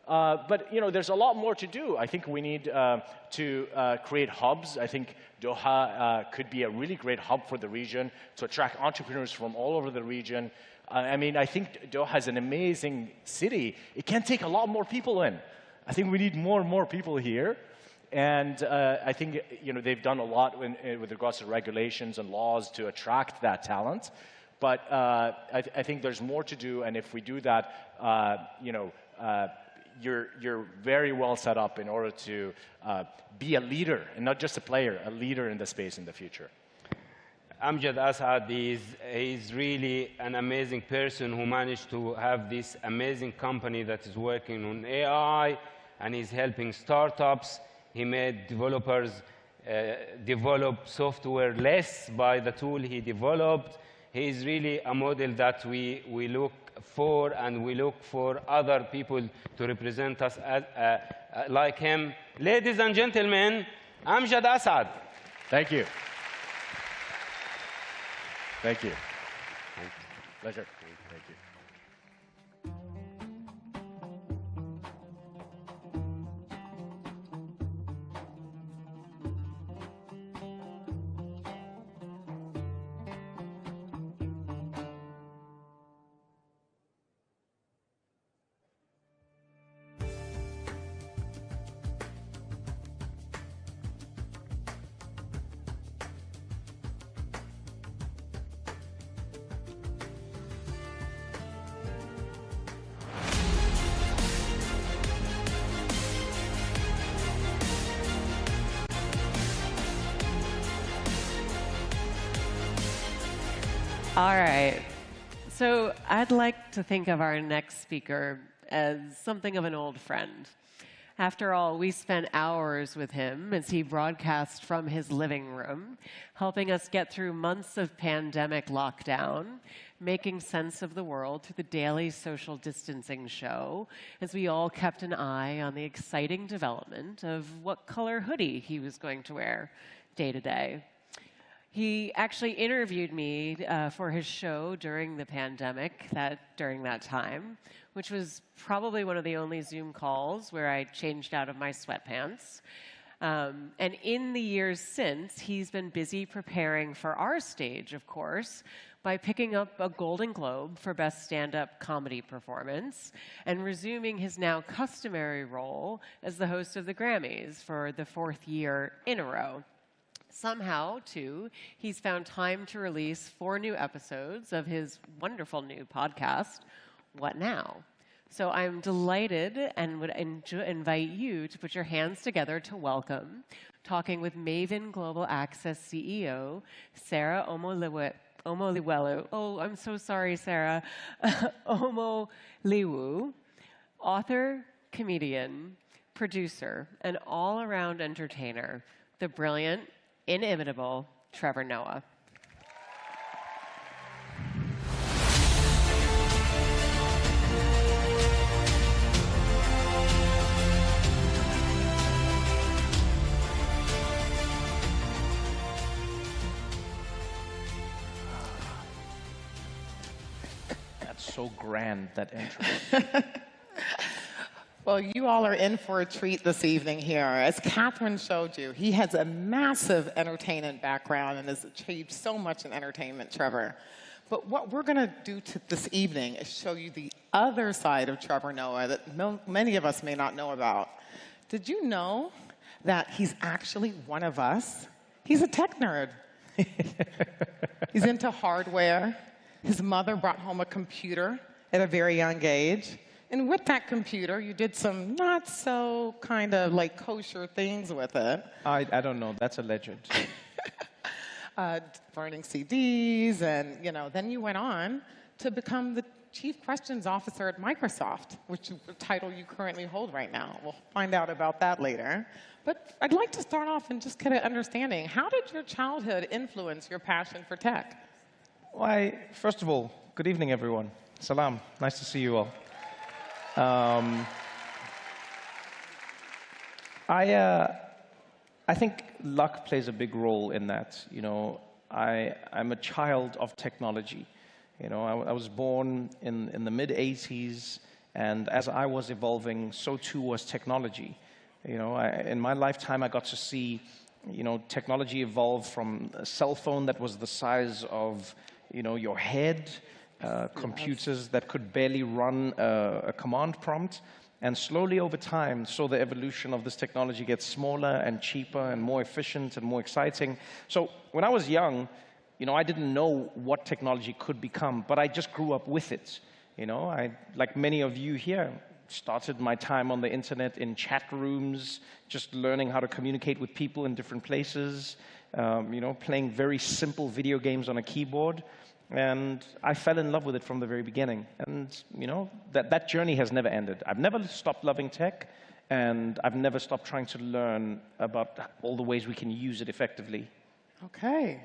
But you know, there's a lot more to do. I think we need to create hubs. I think Doha could be a really great hub for the region to attract entrepreneurs from all over the region. I mean, I think Doha is an amazing city. It can take a lot more people in. I think we need more and more people here. And I think, you know, they've done a lot with regards to regulations and laws to attract that talent. But I think there's more to do. And if we do that, you know, you're very well set up in order to be a leader, and not just a player, a leader in the space in the future. Amjad Masad is really an amazing person who managed to have this amazing company that is working on AI, and he's helping startups. He made developers develop software less by the tool he developed. He is really a model that we look for, and we look for other people to represent us like him. Ladies and gentlemen, Amjad Masad. Thank you. Thank you. Pleasure. Thank you. All right. So I'd like to think of our next speaker as something of an old friend. After all, we spent hours with him as he broadcast from his living room, helping us get through months of pandemic lockdown, making sense of the world through the daily social distancing show, as we all kept an eye on the exciting development of what color hoodie he was going to wear day to day. He actually interviewed me for his show during the pandemic, during that time, which was probably one of the only Zoom calls where I changed out of my sweatpants. And in the years since, he's been busy preparing for our stage, of course, by picking up a Golden Globe for Best Stand-Up Comedy Performance and resuming his now customary role as the host of the Grammys for the 4th year in a row. Somehow, too, he's found time to release 4 new episodes of his wonderful new podcast, What Now? So I'm delighted and would invite you to put your hands together to welcome, talking with Maven Global Access CEO, Sarah Omoliwelu. Oh, I'm so sorry, Sarah. Omoliwu, author, comedian, producer, and all-around entertainer, the brilliant, inimitable Trevor Noah. So grand, that intro. Well, you all are in for a treat this evening here. As Katherine showed you, he has a massive entertainment background and has achieved so much in entertainment, Trevor. But what we're going to do this evening is show you the other side of Trevor Noah that many of us may not know about. Did you know that he's actually one of us? He's a tech nerd. He's into hardware. His mother brought home a computer at a very young age. And with that computer, you did some not so kind of like kosher things with it. I don't know. That's a legend. Burning CDs, and then you went on to become the Chief Questions Officer at Microsoft, which is the title you currently hold right now. We'll find out about that later. But I'd like to start off and just get an understanding. How did your childhood influence your passion for tech? Why, first of all, good evening, everyone. Salam. Nice to see you all. I think luck plays a big role in that. I'm a child of technology. I was born in the mid-'80s, and as I was evolving, so too was technology. In my lifetime, I got to see, technology evolve from a cell phone that was the size of your head, computers that could barely run a command prompt, and slowly over time saw the evolution of this technology get smaller and cheaper and more efficient and more exciting. So when I was young, I didn't know what technology could become, but I just grew up with it. I, like many of you here, started my time on the internet in chat rooms, just learning how to communicate with people in different places, playing very simple video games on a keyboard. And I fell in love with it from the very beginning. And, that journey has never ended. I've never stopped loving tech, and I've never stopped trying to learn about all the ways we can use it effectively. Okay.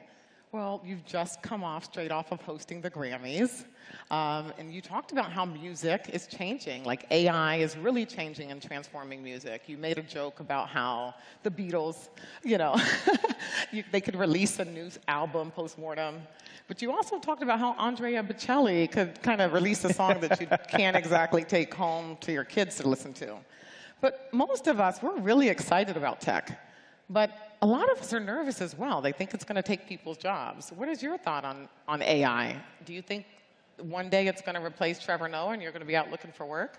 Well, you've just come straight off of hosting the Grammys. And you talked about how music is changing. Like AI is really changing and transforming music. You made a joke about how the Beatles, they could release a new album post-mortem. But you also talked about how Andrea Bocelli could kind of release a song that you can't exactly take home to your kids to listen to. But most of us, we're really excited about tech. But a lot of us are nervous as well. They think it's going to take people's jobs. What is your thought on AI? Do you think one day it's going to replace Trevor Noah and you're going to be out looking for work?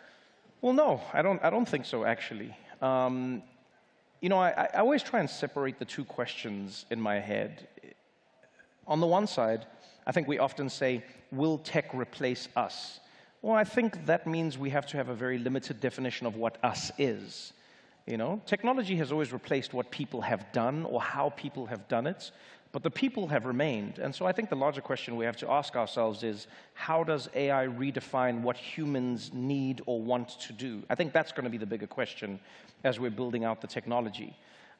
Well, no, I don't think so, actually. I always try and separate the two questions in my head. On the one side, I think we often say, will tech replace us? Well, I think that means we have to have a very limited definition of what us is. Technology has always replaced what people have done or how people have done it, but the people have remained. And so I think the larger question we have to ask ourselves is, how does AI redefine what humans need or want to do? I think that's going to be the bigger question as we're building out the technology.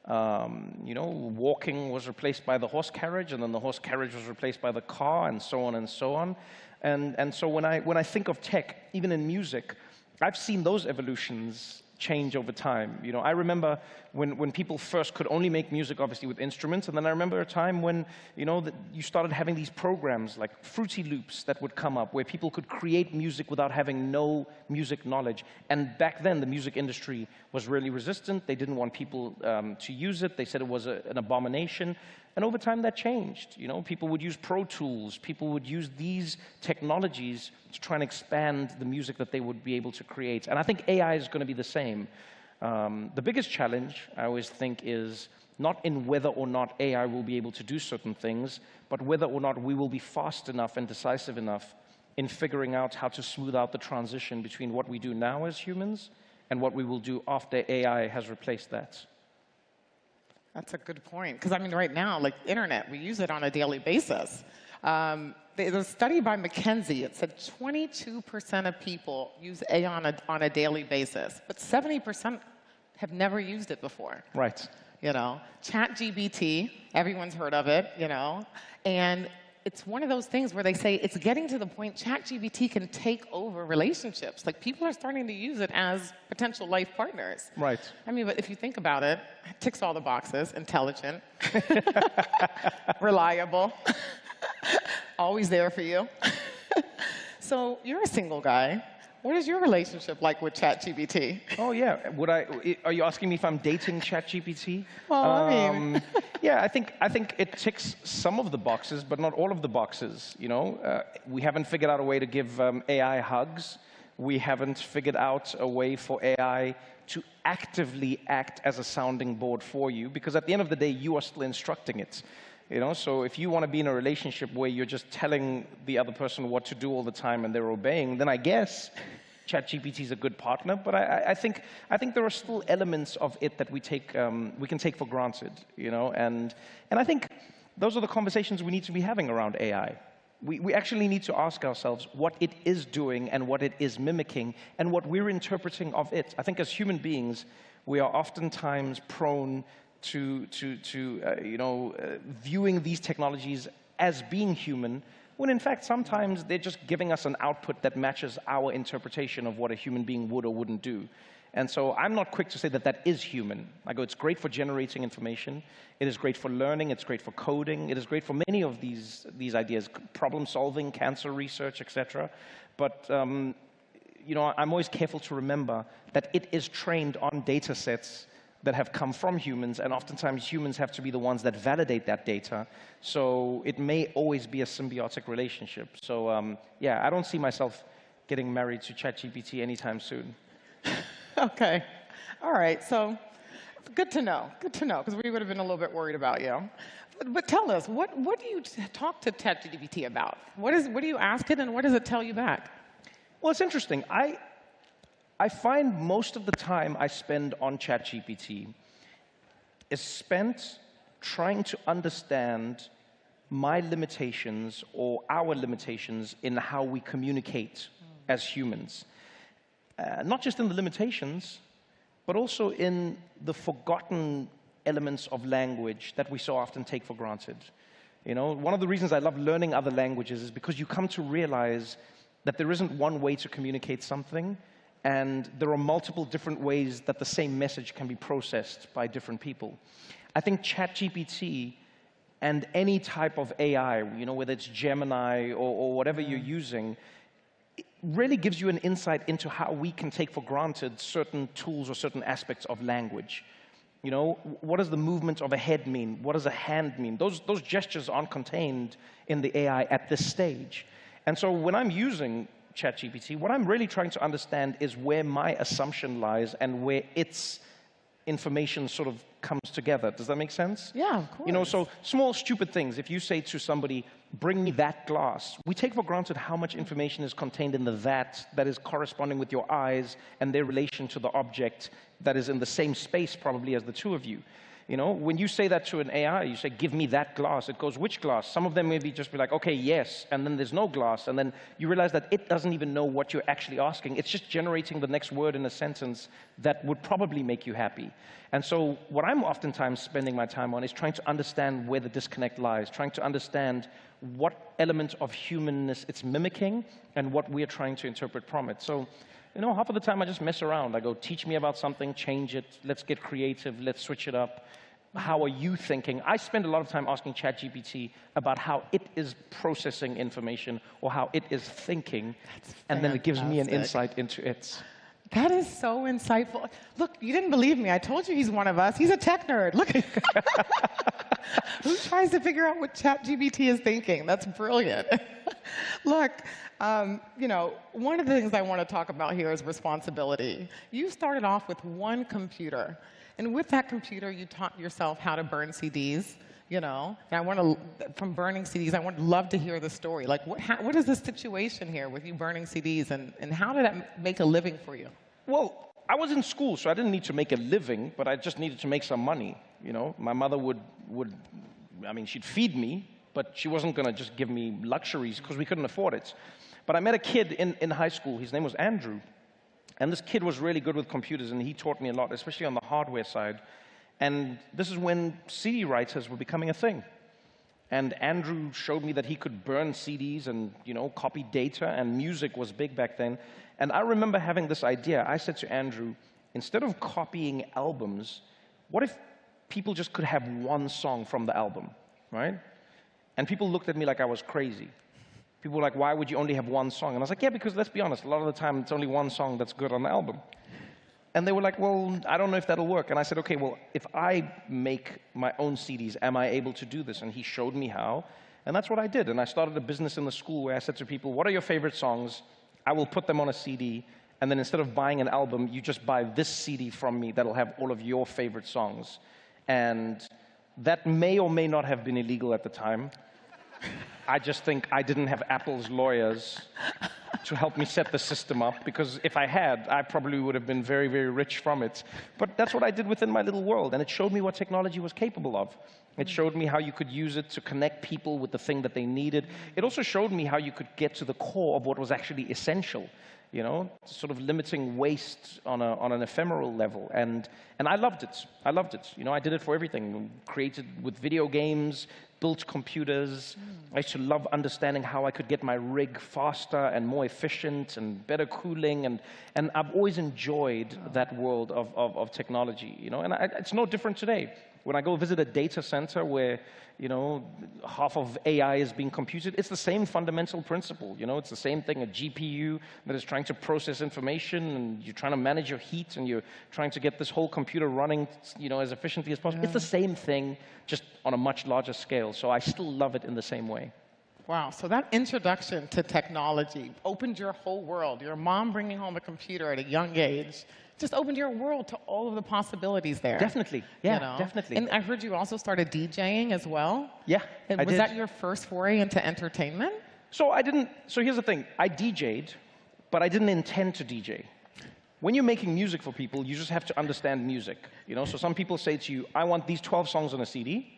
Walking was replaced by the horse carriage, and then the horse carriage was replaced by the car, and so on and so on. And so when I think of tech, even in music, I've seen those evolutions change over time. I remember when people first could only make music, obviously, with instruments, and then I remember a time when, you started having these programs like Fruity Loops that would come up where people could create music without having no music knowledge. And back then, the music industry was really resistant. They didn't want people to use it. They said it was an abomination. And over time, that changed. People would use Pro Tools. People would use these technologies to try and expand the music that they would be able to create. And I think AI is going to be the same. The biggest challenge, I always think, is not in whether or not AI will be able to do certain things, but whether or not we will be fast enough and decisive enough in figuring out how to smooth out the transition between what we do now as humans and what we will do after AI has replaced that. That's a good point. Because, right now, like internet, we use it on a daily basis. There's a study by McKinsey. It said 22% of people use AI on a daily basis, but 70% have never used it before. Right. You know, ChatGPT, everyone's heard of it, you know, and it's one of those things where they say it's getting to the point ChatGPT can take over relationships. Like, people are starting to use it as potential life partners. Right. I mean, but if you think about it, it ticks all the boxes: intelligent, reliable, always there for you. So you're a single guy. What is your relationship like with ChatGPT? Oh yeah, are you asking me if I'm dating ChatGPT? Well, I mean, yeah, I think it ticks some of the boxes, but not all of the boxes. You know, we haven't figured out a way to give AI hugs. We haven't figured out a way for AI to actively act as a sounding board for you, because at the end of the day, you are still instructing it. You know, so if you want to be in a relationship where you're just telling the other person what to do all the time and they're obeying, then I guess ChatGPT is a good partner. But I think there are still elements of it that we can take for granted. You know, and I think those are the conversations we need to be having around AI. We actually need to ask ourselves what it is doing and what it is mimicking and what we're interpreting of it. I think as human beings, we are oftentimes prone to viewing these technologies as being human, when in fact sometimes they're just giving us an output that matches our interpretation of what a human being would or wouldn't do. And so I'm not quick to say that that is human. I go, it's great for generating information, it is great for learning, it's great for coding, it is great for many of these ideas, problem solving, cancer research, etc. But you know, I'm always careful to remember that it is trained on data sets that have come from humans, and oftentimes humans have to be the ones that validate that data. So it may always be a symbiotic relationship. So yeah, I don't see myself getting married to ChatGPT anytime soon. Okay. All right. So good to know. Good to know, because we would have been a little bit worried about you. But tell us, what do you talk to ChatGPT about? What do you ask it, and what does it tell you back? Well, it's interesting. I find most of the time I spend on ChatGPT is spent trying to understand my limitations or our limitations in how we communicate as humans. Not just in the limitations, but also in the forgotten elements of language that we so often take for granted. You know, one of the reasons I love learning other languages is because you come to realize that there isn't one way to communicate something, and there are multiple different ways that the same message can be processed by different people. I think ChatGPT and any type of AI, you know, whether it's Gemini or whatever you're using, it really gives you an insight into how we can take for granted certain tools or certain aspects of language. You know, what does the movement of a head mean? What does a hand mean? Those gestures aren't contained in the AI at this stage. And so when I'm using ChatGPT, what I'm really trying to understand is where my assumption lies and where its information sort of comes together. Does that make sense? Yeah, of course. You know, so small, stupid things. If you say to somebody, bring me that glass, we take for granted how much information is contained in the that is corresponding with your eyes and their relation to the object that is in the same space probably as the two of you. You know, when you say that to an AI, you say, give me that glass. It goes, which glass? Some of them maybe just be like, okay, yes, and then there's no glass. And then you realize that it doesn't even know what you're actually asking. It's just generating the next word in a sentence that would probably make you happy. And so what I'm oftentimes spending my time on is trying to understand where the disconnect lies, trying to understand what element of humanness it's mimicking and what we're trying to interpret from it. So, you know, half of the time I just mess around. I go, teach me about something, change it, let's get creative, let's switch it up. How are you thinking? I spend a lot of time asking ChatGPT about how it is processing information or how it is thinking, and then it gives me an insight into it. That is so insightful. Look, you didn't believe me. I told you he's one of us. He's a tech nerd. Look at who tries to figure out what ChatGPT is thinking? That's brilliant. Look, you know, one of the things I want to talk about here is responsibility. You started off with one computer, and with that computer, you taught yourself how to burn CDs. You know, and I want to, from burning CDs, I would love to hear the story. Like, what is the situation here with you burning CDs, and how did that make a living for you? Well, I was in school, so I didn't need to make a living, but I just needed to make some money. You know, my mother would I mean, she'd feed me, but she wasn't going to just give me luxuries because we couldn't afford it. But I met a kid in high school. His name was Andrew. And this kid was really good with computers, and he taught me a lot, especially on the hardware side. And this is when CD writers were becoming a thing. And Andrew showed me that he could burn CDs and, you know, copy data, and music was big back then. And I remember having this idea. I said to Andrew, instead of copying albums, what if people just could have one song from the album, right? And people looked at me like I was crazy. People were like, why would you only have one song? And I was like, yeah, because let's be honest, a lot of the time it's only one song that's good on the album. And they were like, well, I don't know if that'll work. And I said, okay, well, if I make my own CDs, am I able to do this? And he showed me how, and that's what I did. And I started a business in the school where I said to people, what are your favorite songs? I will put them on a CD, and then instead of buying an album, you just buy this CD from me that'll have all of your favorite songs. And that may or may not have been illegal at the time. I just think I didn't have Apple's lawyers to help me set the system up, because if I had, I probably would have been very, very rich from it. But that's what I did within my little world, and it showed me what technology was capable of. It showed me how you could use it to connect people with the thing that they needed. It also showed me how you could get to the core of what was actually essential, you know, sort of limiting waste on an ephemeral level. And I loved it. I loved it. You know, I did it for everything. Created with video games, built computers. I used to love understanding how I could get my rig faster and more efficient and better cooling. And I've always enjoyed that world of technology, you know, and it's no different today. When I go visit a data center where, you know, half of AI is being computed, it's the same fundamental principle. You know, it's the same thing, a GPU that is trying to process information, and you're trying to manage your heat, and you're trying to get this whole computer running, you know, as efficiently as possible. It's the same thing, just on a much larger scale. So I still love it in the same way. Wow, so that introduction to technology opened your whole world. Your mom bringing home a computer at a young age just opened your world to all of the possibilities there. Definitely, yeah, you know? definitely. And I heard you also started DJing as well. Yeah, and I was did. that your first foray into entertainment? So here's the thing. I DJ'd, but I didn't intend to DJ. When you're making music for people, you just have to understand music. You know, so some people say to you, I want these 12 songs on a CD.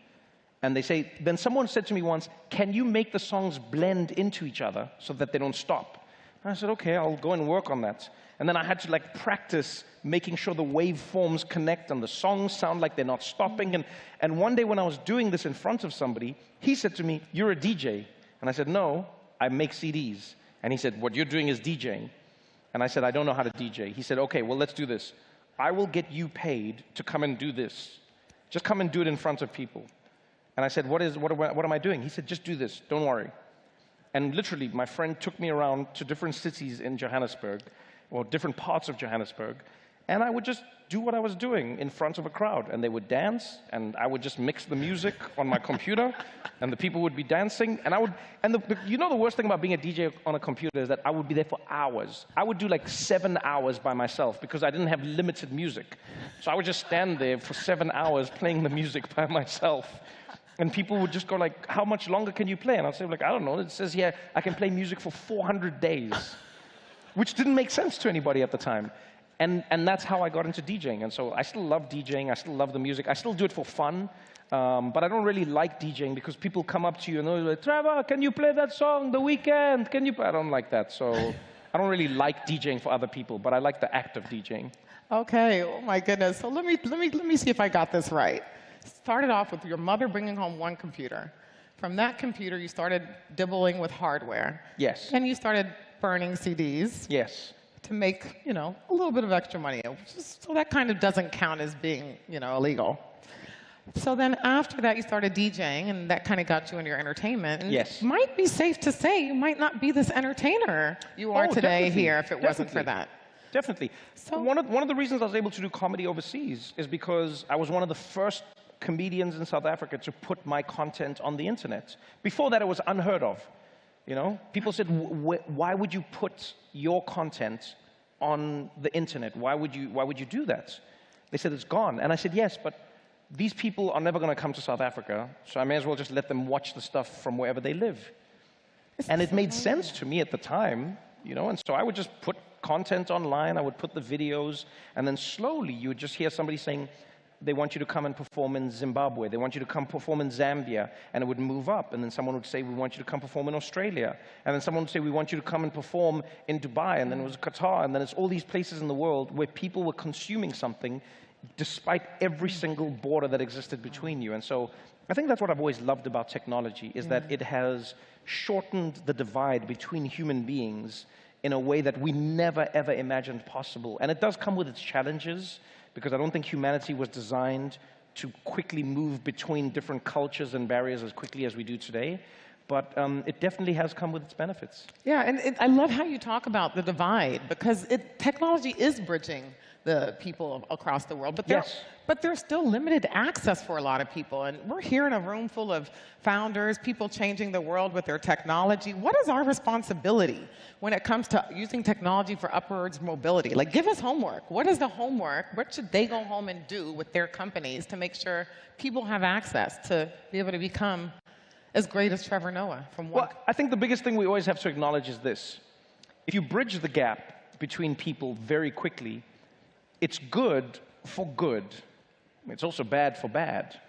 And they say, then someone said to me once, can you make the songs blend into each other so that they don't stop? And I said, okay, I'll go and work on that. And then I had to like practice making sure the waveforms connect and the songs sound like they're not stopping. And one day when I was doing this in front of somebody, he said to me, you're a DJ. And I said, no, I make CDs. And he said, what you're doing is DJing. And I said, I don't know how to DJ. He said, okay, well, let's do this. I will get you paid to come and do this. Just come and do it in front of people. And I said, what am I doing? He said, just do this, don't worry. And literally, my friend took me around to different cities in Johannesburg, or different parts of Johannesburg, and I would just do what I was doing in front of a crowd. And they would dance, and I would just mix the music on my computer, and the people would be dancing. And you know the worst thing about being a DJ on a computer is that I would be there for hours. I would do like 7 hours by myself because I didn't have limited music. So I would just stand there for 7 hours playing the music by myself. And people would just go like, how much longer can you play? And I'd say, like, I don't know. It says here, I can play music for 400 days, which didn't make sense to anybody at the time. And that's how I got into DJing. And so I still love DJing. I still love the music. I still do it for fun. But I don't really like DJing because people come up to you and they're like, Trevor, can you play that song, The Weeknd? Can you? I don't like that. So I don't really like DJing for other people, but I like the act of DJing. Okay, oh my goodness. So let me see if I got this right. Started off with your mother bringing home one computer. From that computer, you started dibbling with hardware. Yes. Then you started burning CDs. Yes. To make, you know, a little bit of extra money. So that kind of doesn't count as being, you know, illegal. So then after that, you started DJing, and that kind of got you into your entertainment. And yes. It might be safe to say you might not be this entertainer you are today here if it wasn't for that. Definitely. So one of the reasons I was able to do comedy overseas is because I was one of the first comedians in South Africa to put my content on the internet. Before that, it was unheard of. You know, people said, why would you put your content on the internet? Why would you do that? They said, it's gone. And I said, yes, but these people are never going to come to South Africa, so I may as well just let them watch the stuff from wherever they live. And it made sense to me at the time, you know, and so I would just put content online, I would put the videos, and then slowly you would just hear somebody saying, they want you to come and perform in Zimbabwe. They want you to come perform in Zambia, and it would move up. And then someone would say, we want you to come perform in Australia. And then someone would say, we want you to come and perform in Dubai. And then it was Qatar. And then it's all these places in the world where people were consuming something despite every single border that existed between you. And so I think that's what I've always loved about technology, is that it has shortened the divide between human beings in a way that we never, ever imagined possible. And it does come with its challenges, because I don't think humanity was designed to quickly move between different cultures and barriers as quickly as we do today. But it definitely has come with its benefits. Yeah, and I love how you talk about the divide, because technology is bridging the people across the world. But there's still limited access for a lot of people. And we're here in a room full of founders, people changing the world with their technology. What is our responsibility when it comes to using technology for upwards mobility? Like, give us homework. What is the homework? What should they go home and do with their companies to make sure people have access to be able to become as great as Trevor Noah from one? Well, I think the biggest thing we always have to acknowledge is this. If you bridge the gap between people very quickly, it's good for good. It's also bad for bad.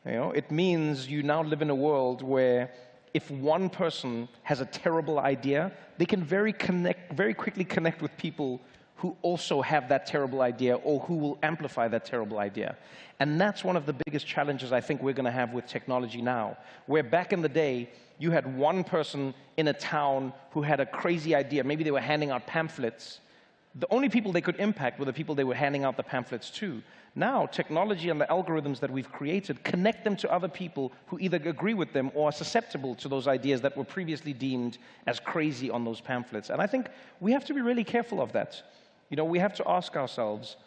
You know, it means you now live in a world where if one person has a terrible idea, they can very quickly connect with people who also have that terrible idea or who will amplify that terrible idea. And that's one of the biggest challenges I think we're going to have with technology now, where back in the day, you had one person in a town who had a crazy idea. Maybe they were handing out pamphlets. The only people they could impact were the people they were handing out the pamphlets to. Now, technology and the algorithms that we've created connect them to other people who either agree with them or are susceptible to those ideas that were previously deemed as crazy on those pamphlets. And I think we have to be really careful of that. You know, we have to ask ourselves,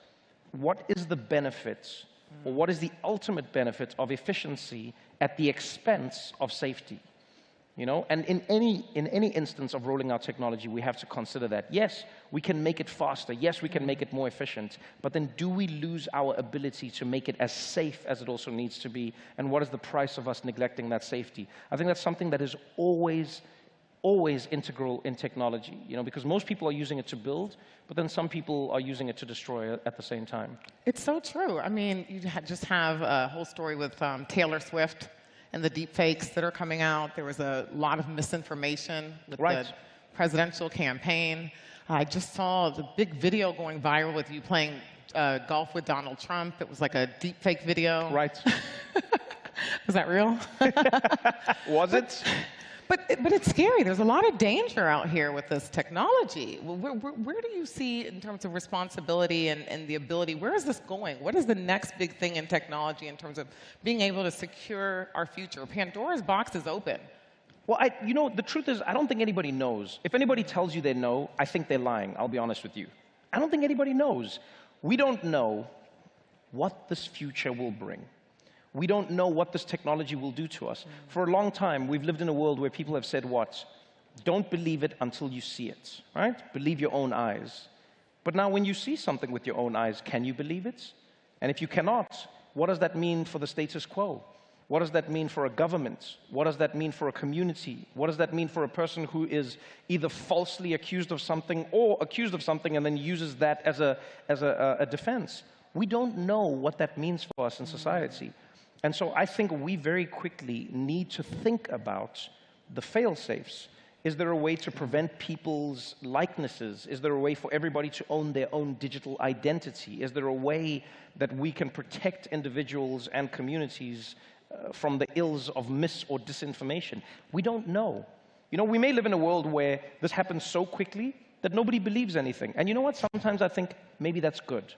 what is the benefit, or what is the ultimate benefit of efficiency at the expense of safety? You know, and in any instance of rolling out technology, we have to consider that. Yes, we can make it faster. Yes, we can make it more efficient. But then do we lose our ability to make it as safe as it also needs to be? And what is the price of us neglecting that safety? I think that's something that is always integral in technology, you know, because most people are using it to build, but then some people are using it to destroy at the same time. It's so true. I mean, you just have a whole story with Taylor Swift and the deep fakes that are coming out. There was a lot of misinformation with the presidential campaign. I just saw the big video going viral with you playing golf with Donald Trump. It was like a deep fake video. Right. Was that real? Was it? But it's scary. There's a lot of danger out here with this technology. Where do you see, in terms of responsibility and the ability, where is this going? What is the next big thing in technology in terms of being able to secure our future? Pandora's box is open. Well, you know, the truth is, I don't think anybody knows. If anybody tells you they know, I think they're lying. I'll be honest with you. I don't think anybody knows. We don't know what this future will bring. We don't know what this technology will do to us. For a long time, we've lived in a world where people have said what? Don't believe it until you see it, right? Believe your own eyes. But now when you see something with your own eyes, can you believe it? And if you cannot, what does that mean for the status quo? What does that mean for a government? What does that mean for a community? What does that mean for a person who is either falsely accused of something or accused of something and then uses that as a defense? We don't know what that means for us in society. And so I think we very quickly need to think about the fail-safes. Is there a way to prevent people's likenesses? Is there a way for everybody to own their own digital identity? Is there a way that we can protect individuals and communities from the ills of mis- or disinformation? We don't know. You know, we may live in a world where this happens so quickly that nobody believes anything. And you know what? Sometimes I think maybe that's good.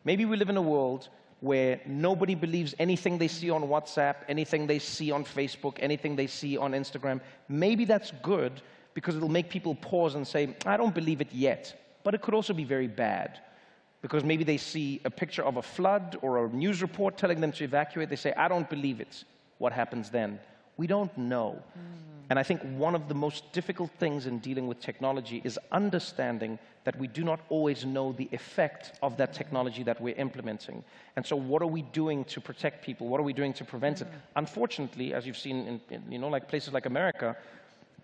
Maybe we live in a world where nobody believes anything they see on WhatsApp, anything they see on Facebook, anything they see on Instagram. Maybe that's good because it'll make people pause and say, I don't believe it yet. But it could also be very bad because maybe they see a picture of a flood or a news report telling them to evacuate. They say, I don't believe it. What happens then? We don't know. And I think one of the most difficult things in dealing with technology is understanding that we do not always know the effect of that technology that we're implementing. And so what are we doing to protect people? What are we doing to prevent it? Unfortunately, as you've seen in like places like America,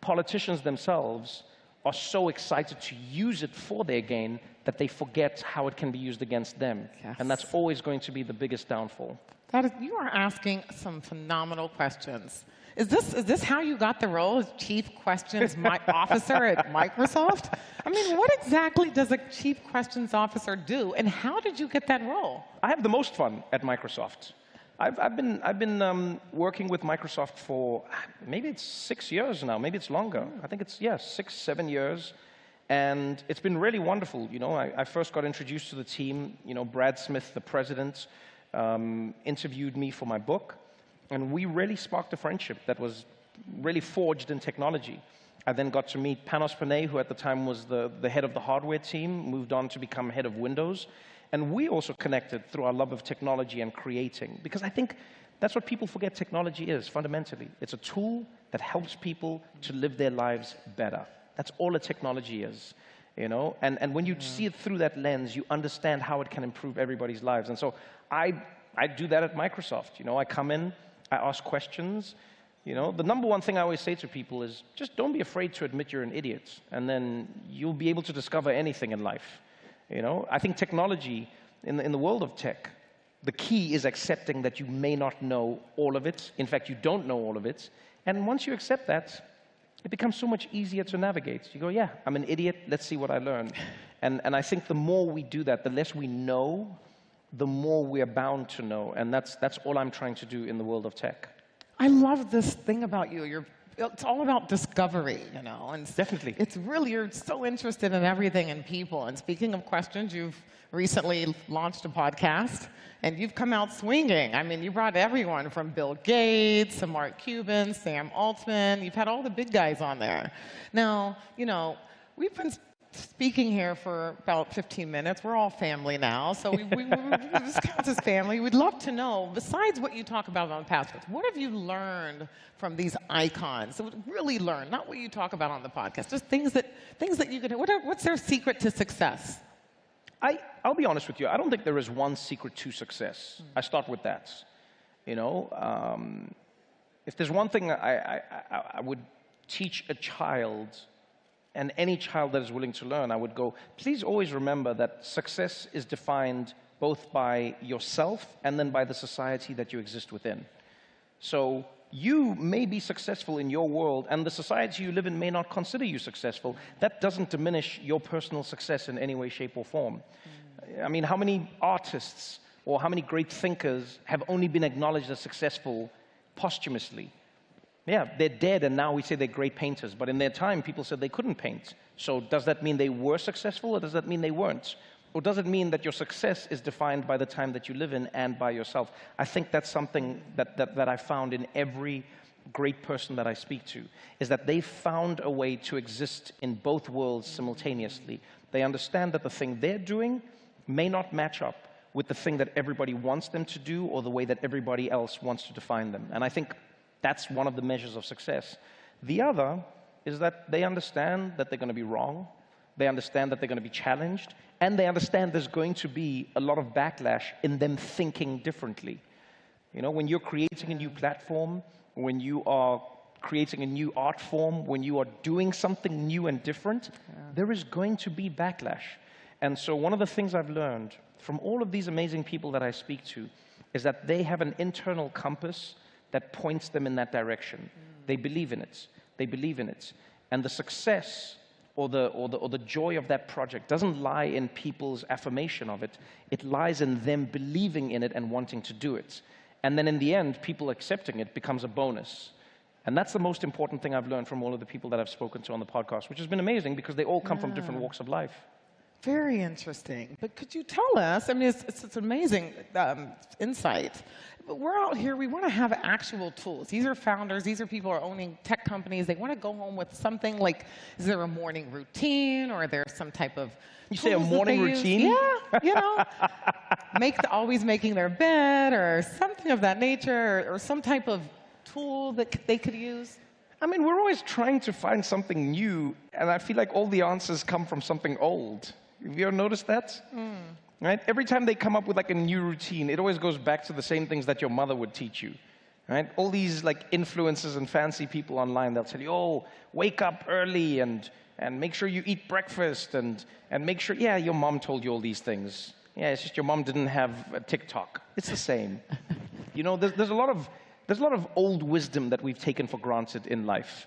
politicians themselves are so excited to use it for their gain that they forget how it can be used against them. Yes. And that's always going to be the biggest downfall. You are asking some phenomenal questions. Is this how you got the role as Chief Questions Officer at Microsoft? I mean, what exactly does a Chief Questions Officer do, and how did you get that role? I have the most fun at Microsoft. I've been working with Microsoft for maybe it's 6 years now, maybe it's longer. I think it's 6, 7 years, and it's been really wonderful. You know, I first got introduced to the team. You know, Brad Smith, the president, interviewed me for my book, and we really sparked a friendship that was really forged in technology. I then got to meet Panos Panay, who at the time was the head of the hardware team, moved on to become head of Windows. And we also connected through our love of technology and creating, because I think that's what people forget technology is, fundamentally. It's a tool that helps people to live their lives better. That's all a technology is, you know? And when you see it through that lens, you understand how it can improve everybody's lives. And so I do that at Microsoft. You know, I come in, I ask questions. You know, the number one thing I always say to people is just don't be afraid to admit you're an idiot, and then you'll be able to discover anything in life. You know, I think technology, in the world of tech, the key is accepting that you may not know all of it. In fact, you don't know all of it. And once you accept that, it becomes so much easier to navigate. You go, yeah, I'm an idiot, let's see what I learn. And I think the more we do that, the less we know, the more we're bound to know. And that's all I'm trying to do in the world of tech. I love this thing about you. It's all about discovery, you know. And definitely. It's really, you're so interested in everything and people. And speaking of questions, you've recently launched a podcast, and you've come out swinging. I mean, you brought everyone from Bill Gates to Mark Cuban, Sam Altman. You've had all the big guys on there. Now, you know, we've been speaking here for about 15 minutes. We're all family now, so we this counts as family. We'd love to know, besides what you talk about on the podcast, what have you learned from these icons? So really learn, not what you talk about on the podcast, just things that you can. What's their secret to success? I'll be honest with you. I don't think there is one secret to success. I start with that. You know, if there's one thing I would teach a child, and any child that is willing to learn, I would go, please always remember that success is defined both by yourself and then by the society that you exist within. So you may be successful in your world, and the society you live in may not consider you successful. That doesn't diminish your personal success in any way, shape, or form. I mean, how many artists or how many great thinkers have only been acknowledged as successful posthumously? Yeah, they're dead, and now we say they're great painters. But in their time, people said they couldn't paint. So does that mean they were successful, or does that mean they weren't? Or does it mean that your success is defined by the time that you live in and by yourself? I think that's something that I found in every great person that I speak to, is that they found a way to exist in both worlds simultaneously. They understand that the thing they're doing may not match up with the thing that everybody wants them to do or the way that everybody else wants to define them. And I think that's one of the measures of success. The other is that they understand that they're going to be wrong, they understand that they're going to be challenged, and they understand there's going to be a lot of backlash in them thinking differently. You know, when you're creating a new platform, when you are creating a new art form, when you are doing something new and different, there is going to be backlash. And so one of the things I've learned from all of these amazing people that I speak to is that they have an internal compass that points them in that direction. They believe in it. They believe in it. And the success or the joy of that project doesn't lie in people's affirmation of it. It lies in them believing in it and wanting to do it. And then in the end, people accepting it becomes a bonus. And that's the most important thing I've learned from all of the people that I've spoken to on the podcast, which has been amazing because they all come from different walks of life. Very interesting. But could you tell us, I mean, it's amazing insight. But we're out here, we want to have actual tools. These are founders, these are people who are owning tech companies. They want to go home with something like, is there a morning routine, or there some type of You say a morning routine? Yeah, you know, always making their bed, or something of that nature, or some type of tool that they could use? I mean, we're always trying to find something new, and I feel like all the answers come from something old. Have you ever noticed that? Right? Every time they come up with like a new routine, it always goes back to the same things that your mother would teach you. Right? All these like influencers and fancy people online, they'll tell you, oh, wake up early and and make sure you eat breakfast, and make sure, yeah, your mom told you all these things. Yeah, it's just your mom didn't have a TikTok. It's the same. You know, there's a lot of old wisdom that we've taken for granted in life.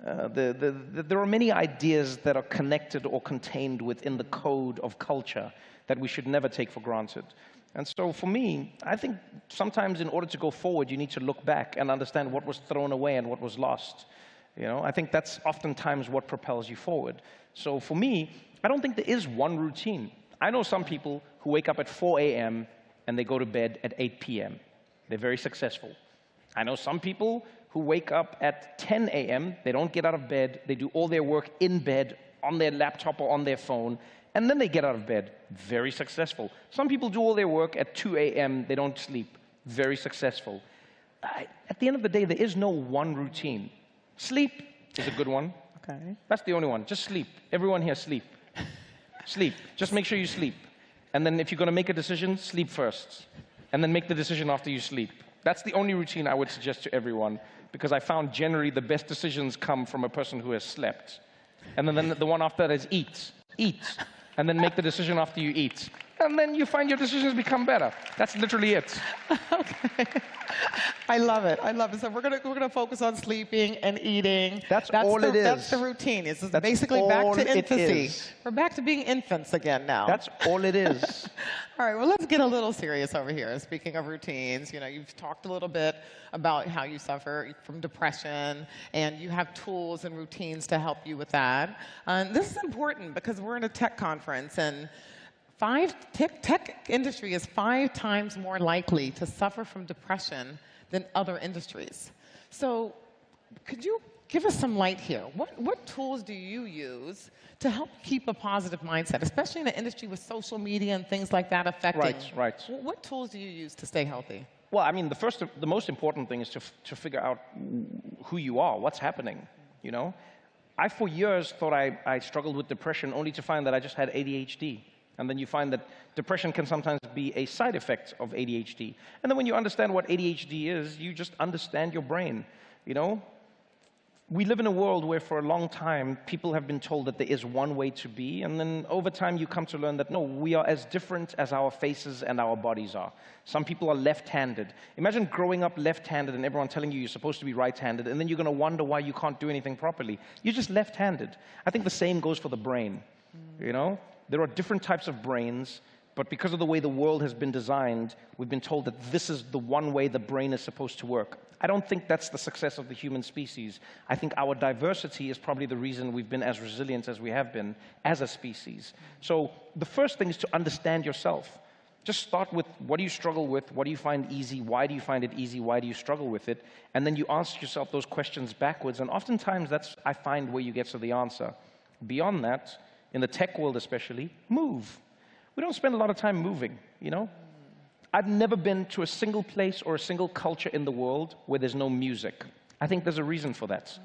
There are many ideas that are connected or contained within the code of culture that we should never take for granted. And so for me, I think sometimes in order to go forward, you need to look back and understand what was thrown away and what was lost. You know, I think that's oftentimes what propels you forward. So for me, I don't think there is one routine. I know some people who wake up at 4 a.m. and they go to bed at 8 p.m. They're very successful. I know some people who wake up at 10 a.m., they don't get out of bed, they do all their work in bed, on their laptop or on their phone, and then they get out of bed. Very successful. Some people do all their work at 2 a.m., they don't sleep. Very successful. At the end of the day, there is no one routine. Sleep is a good one. Okay. That's the only one. Just sleep. Everyone here, sleep. Sleep. Just make sure you sleep. And then if you're going to make a decision, sleep first. And then make the decision after you sleep. That's the only routine I would suggest to everyone, because I found generally the best decisions come from a person who has slept. And then the one after that is eat. Eat. And then make the decision after you eat. And then you find your decisions become better. That's literally it. Okay. I love it. I love it. So we're gonna focus on sleeping and eating. That's all it is. That's the routine. It's basically back to infancy. We're back to being infants again now. That's all it is. All right, well, let's get a little serious over here. Speaking of routines, you know, you've talked a little bit about how you suffer from depression, and you have tools and routines to help you with that. And this is important because we're in a tech conference, and tech industry is 5 times more likely to suffer from depression than other industries. So could you give us some light here? What tools do you use to help keep a positive mindset, especially in an industry with social media and things like that affecting? Right. What tools do you use to stay healthy? Well, I mean, the most important thing is to figure out who you are, what's happening, you know? I, for years, thought I struggled with depression only to find that I just had ADHD. And then you find that depression can sometimes be a side effect of ADHD. And then when you understand what ADHD is, you just understand your brain, you know? We live in a world where for a long time, people have been told that there is one way to be, and then over time you come to learn that no, we are as different as our faces and our bodies are. Some people are left-handed. Imagine growing up left-handed and everyone telling you you're supposed to be right-handed, and then you're going to wonder why you can't do anything properly. You're just left-handed. I think the same goes for the brain, you know? There are different types of brains, but because of the way the world has been designed, we've been told that this is the one way the brain is supposed to work. I don't think that's the success of the human species. I think our diversity is probably the reason we've been as resilient as we have been as a species. So the first thing is to understand yourself. Just start with, what do you struggle with? What do you find easy? Why do you find it easy? Why do you struggle with it? And then you ask yourself those questions backwards, and oftentimes that's, I find, where you get to the answer. Beyond that, in the tech world especially, move. We don't spend a lot of time moving, you know? I've never been to a single place or a single culture in the world where there's no music. I think there's a reason for that.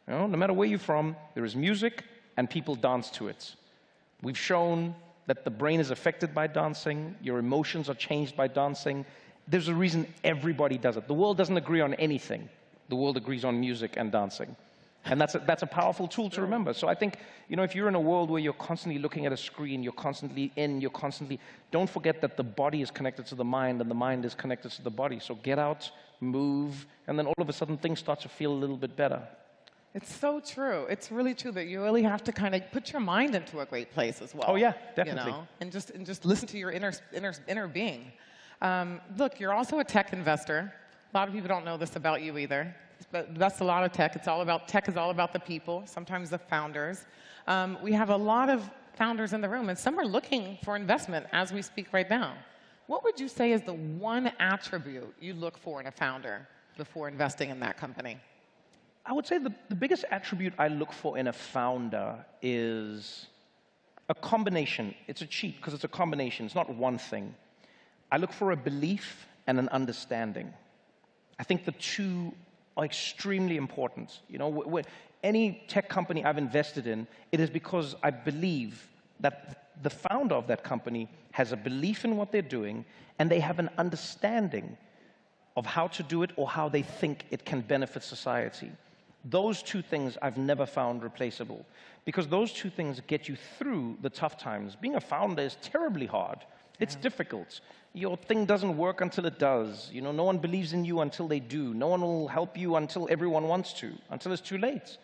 You know, no matter where you're from, there is music and people dance to it. We've shown that the brain is affected by dancing, your emotions are changed by dancing. There's a reason everybody does it. The world doesn't agree on anything. The world agrees on music and dancing. And that's a powerful tool to remember. So I think, you know, if you're in a world where you're constantly looking at a screen, you're constantly don't forget that the body is connected to the mind and the mind is connected to the body. So get out, move, and then all of a sudden things start to feel a little bit better. It's so true. It's really true that you really have to kind of put your mind into a great place as well. Oh yeah, definitely. You know? And just listen to your inner being. Look, you're also a tech investor. A lot of people don't know this about you either. But that's a lot of tech. Tech is all about the people, sometimes the founders. We have a lot of founders in the room, and some are looking for investment as we speak right now. What would you say is the one attribute you look for in a founder before investing in that company? I would say the biggest attribute I look for in a founder is a combination. It's a cheat because it's a combination. It's not one thing. I look for a belief and an understanding. I think the two are extremely important. You know, any tech company I've invested in, it is because I believe that the founder of that company has a belief in what they're doing, and they have an understanding of how to do it or how they think it can benefit society. Those two things I've never found replaceable, because those two things get you through the tough times. Being a founder is terribly hard. It's difficult. Your thing doesn't work until it does. You know, no one believes in you until they do. No one will help you until everyone wants to, until it's too late.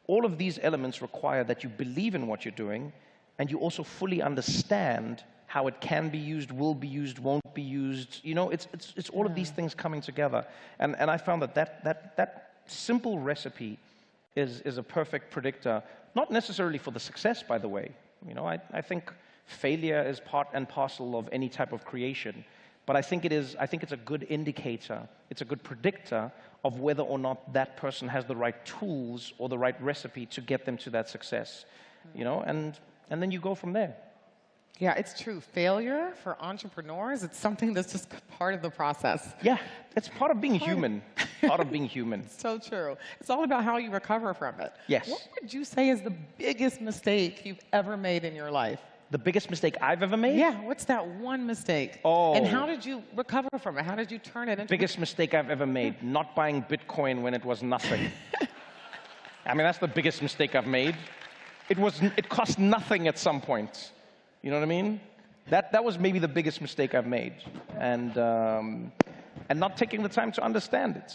All of these elements require that you believe in what you're doing, and you also fully understand how it can be used, will be used, won't be used. You know, it's all of these things coming together. And I found that simple recipe is a perfect predictor, not necessarily for the success, by the way. You know, I think failure is part and parcel of any type of creation. But I think it's a good indicator, it's a good predictor of whether or not that person has the right tools or the right recipe to get them to that success. You know, and then you go from there. Yeah, it's true. Failure for entrepreneurs, it's something that's just part of the process. Yeah, it's part of being human. Part of being human. So true. It's all about how you recover from it. Yes. What would you say is the biggest mistake you've ever made in your life? The biggest mistake I've ever made? Yeah, what's that one mistake? Oh. And how did you recover from it? How did you turn it into... Biggest mistake I've ever made, not buying Bitcoin when it was nothing. I mean, that's the biggest mistake I've made. It cost nothing at some point. You know what I mean? That was maybe the biggest mistake I've made. And not taking the time to understand it.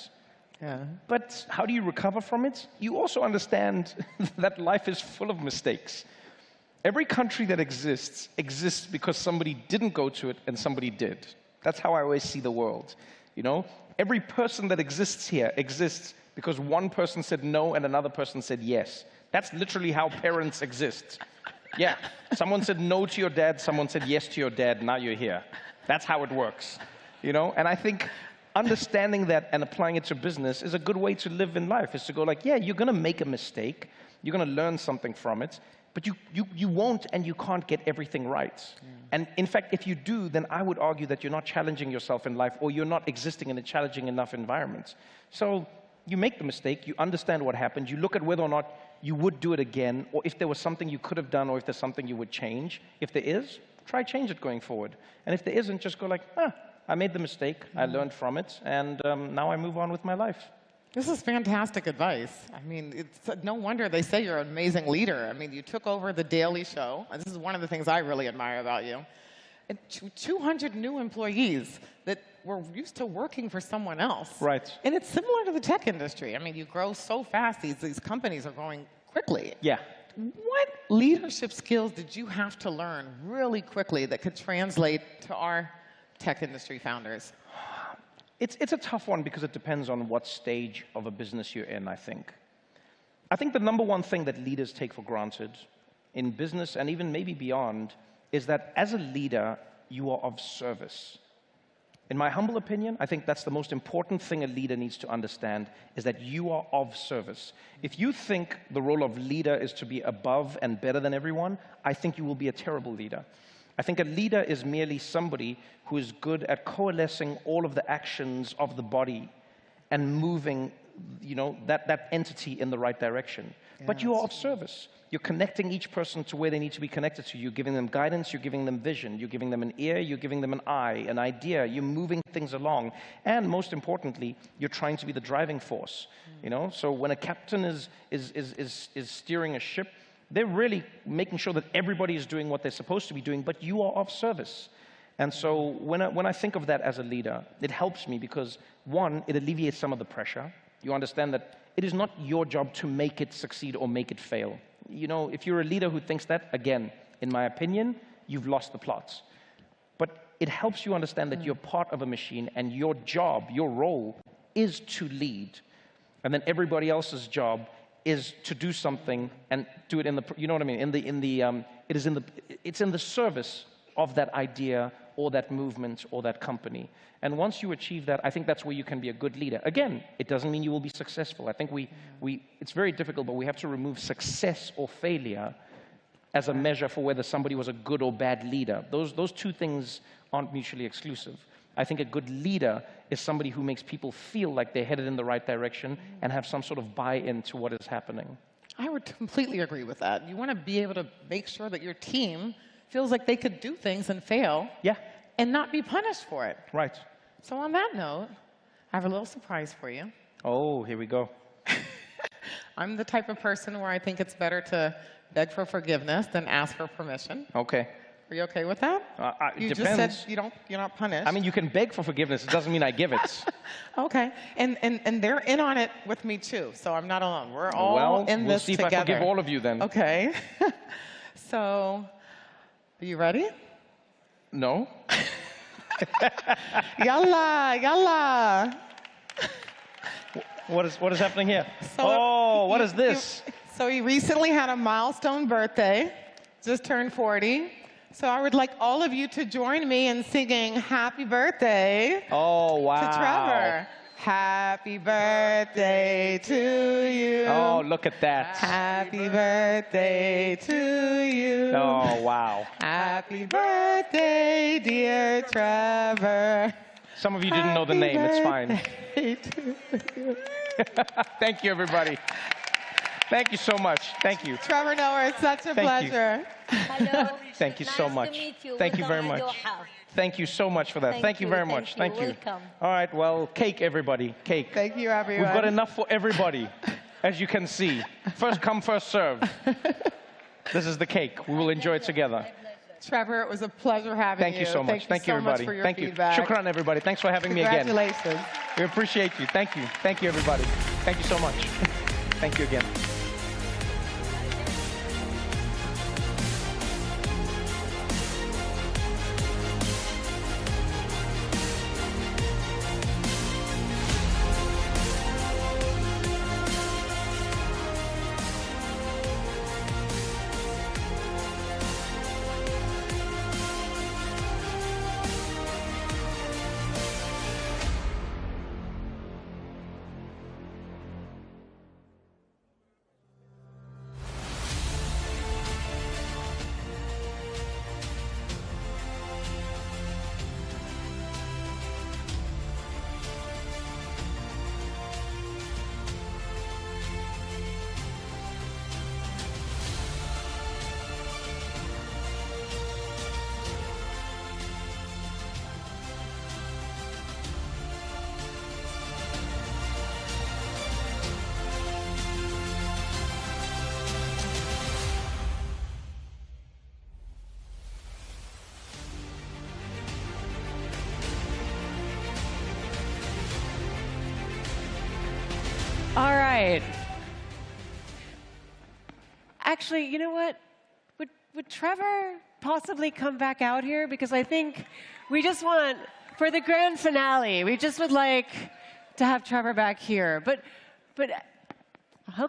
Yeah. But how do you recover from it? You also understand that life is full of mistakes. Every country that exists because somebody didn't go to it and somebody did. That's how I always see the world. You know, every person that exists here exists because one person said no and another person said yes. That's literally how parents exist. Yeah, someone said no to your dad, someone said yes to your dad, now you're here. That's how it works, you know? And I think understanding that and applying it to business is a good way to live in life, is to go like, yeah, you're gonna make a mistake, you're gonna learn something from it, but you won't and you can't get everything right. And in fact, if you do, then I would argue that you're not challenging yourself in life, or you're not existing in a challenging enough environment. So you make the mistake, you understand what happened, you look at whether or not you would do it again, or if there was something you could have done, or if there's something you would change. If there is, try change it going forward. And if there isn't, just go like, I made the mistake, I learned from it, and now I move on with my life. This is fantastic advice. I mean, it's no wonder they say you're an amazing leader. I mean, you took over The Daily Show. And this is one of the things I really admire about you. And 200 new employees that were used to working for someone else. Right. And it's similar to the tech industry. I mean, you grow so fast, these companies are growing quickly. Yeah. What leadership skills did you have to learn really quickly that could translate to our tech industry founders? It's a tough one because it depends on what stage of a business you're in, I think. I think the number one thing that leaders take for granted in business and even maybe beyond is that as a leader, you are of service. In my humble opinion, I think that's the most important thing a leader needs to understand, is that you are of service. If you think the role of leader is to be above and better than everyone, I think you will be a terrible leader. I think a leader is merely somebody who is good at coalescing all of the actions of the body and moving, you know, that entity in the right direction. Yeah, but you are of service. You're connecting each person to where they need to be connected to. You're giving them guidance, you're giving them vision, you're giving them an ear, you're giving them an eye, an idea, you're moving things along. And most importantly, you're trying to be the driving force. You know, so when a captain is steering a ship, they're really making sure that everybody is doing what they're supposed to be doing, but you are of service. And so when I think of that as a leader, it helps me because, one, it alleviates some of the pressure. You understand that it is not your job to make it succeed or make it fail. You know, if you're a leader who thinks that, again, in my opinion, you've lost the plot. But it helps you understand that you're part of a machine and your job, your role, is to lead. And then everybody else's job is to do something and do it in the, you know what I mean? It's in the service of that idea or that movement or that company. And once you achieve that, I think that's where you can be a good leader. Again, it doesn't mean you will be successful. I think it's very difficult, but we have to remove success or failure as a measure for whether somebody was a good or bad leader. Those two things aren't mutually exclusive. I think a good leader is somebody who makes people feel like they're headed in the right direction and have some sort of buy-in to what is happening. I would completely agree with that. You want to be able to make sure that your team feels like they could do things and fail, and not be punished for it. Right. So on that note, I have a little surprise for you. Oh, here we go. I'm the type of person where I think it's better to beg for forgiveness than ask for permission. Okay. Are you okay with that? It you depends. just said you're not punished. I mean, you can beg for forgiveness. It doesn't mean I give it. Okay. And they're in on it with me, too. So I'm not alone. We're all in we'll this see together. if I forgive all of you then. Okay. So, are you ready? No. Yalla, yalla. What is happening here? So what is this? So he recently had a milestone birthday, just turned 40. So I would like all of you to join me in singing happy birthday to Trevor. Happy birthday to you. Oh, look at that. Happy birthday to you. Oh, wow. Happy birthday, dear Trevor. Some of you didn't know the name. It's fine. Thank you, everybody. Thank you so much. Thank you. Trevor Noah, it's such a pleasure. Hello. Thank you so much. Nice to meet you. Thank you very Welcome much. to Doha. Thank you so much for that. Thank you very much. Thank you. Welcome. All right, well, cake, everybody. Cake. Thank you, everyone. We've got enough for everybody, as you can see. First come, first serve. This is the cake. We will enjoy it together. Trevor, it was a pleasure having you. Thank you so much. Thank you, so everybody. much for your Thank feedback. you. Shukran, everybody. Thanks for having me again. Congratulations. We appreciate you. Thank you. Thank you, everybody. Thank you so much. Thank you again. All right. Actually, you know what? Would Trevor possibly come back out here? Because I think we just want, for the grand finale, we just would like to have Trevor back here. But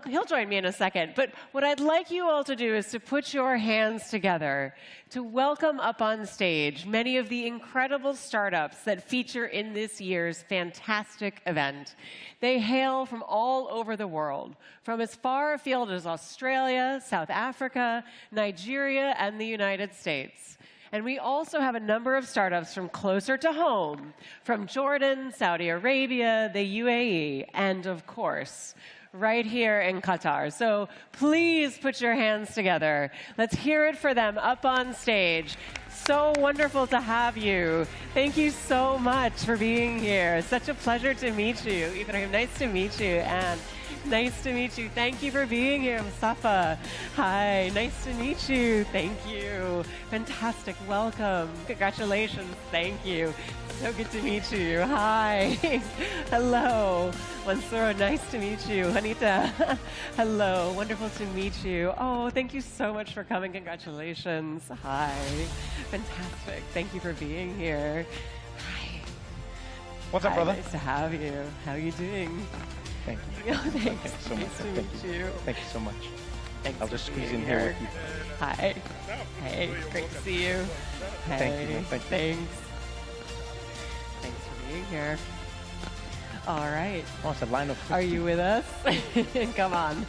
he'll join me in a second. But what I'd like you all to do is to put your hands together to welcome up on stage many of the incredible startups that feature in this year's fantastic event. They hail from all over the world, from as far afield as Australia, South Africa, Nigeria, and the United States. And we also have a number of startups from closer to home, from Jordan, Saudi Arabia, the UAE, and of course, right here in Qatar. So please put your hands together. Let's hear it for them up on stage. So wonderful to have you. Thank you so much for being here. Such a pleasure to meet you. Ibrahim, nice to meet you. And nice to meet you. Thank you for being here, Mustafa. Hi, nice to meet you. Thank you. Fantastic. Welcome. Congratulations. Thank you. So good to meet you. Hi. Hello. Mansoor, nice to meet you. Anita, hello. Wonderful to meet you. Oh, thank you so much for coming. Congratulations. Hi. Fantastic. Thank you for being here. Hi. What's up, brother? Nice to have you. How are you doing? Thank you. Thanks. So much. Nice to meet you. Thank you so much. Thanks I'll just for squeeze being in here with you. Hi. Hey, great to see you. Thank you. Thank you. Thanks. Thanks for being here. All right. Oh, it's a line of 50. Are you with us? Come on.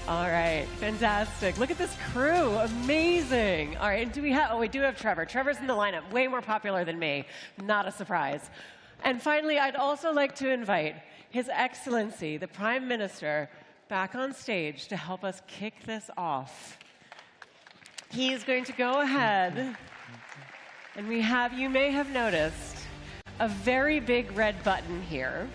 All right. Fantastic. Look at this crew. Amazing. All right. And do we have, oh, we do have Trevor. Trevor's in the lineup. Way more popular than me. Not a surprise. And finally, I'd also like to invite His Excellency, the Prime Minister, back on stage to help us kick this off. He's going to go ahead, and we have, you may have noticed, a very big red button here.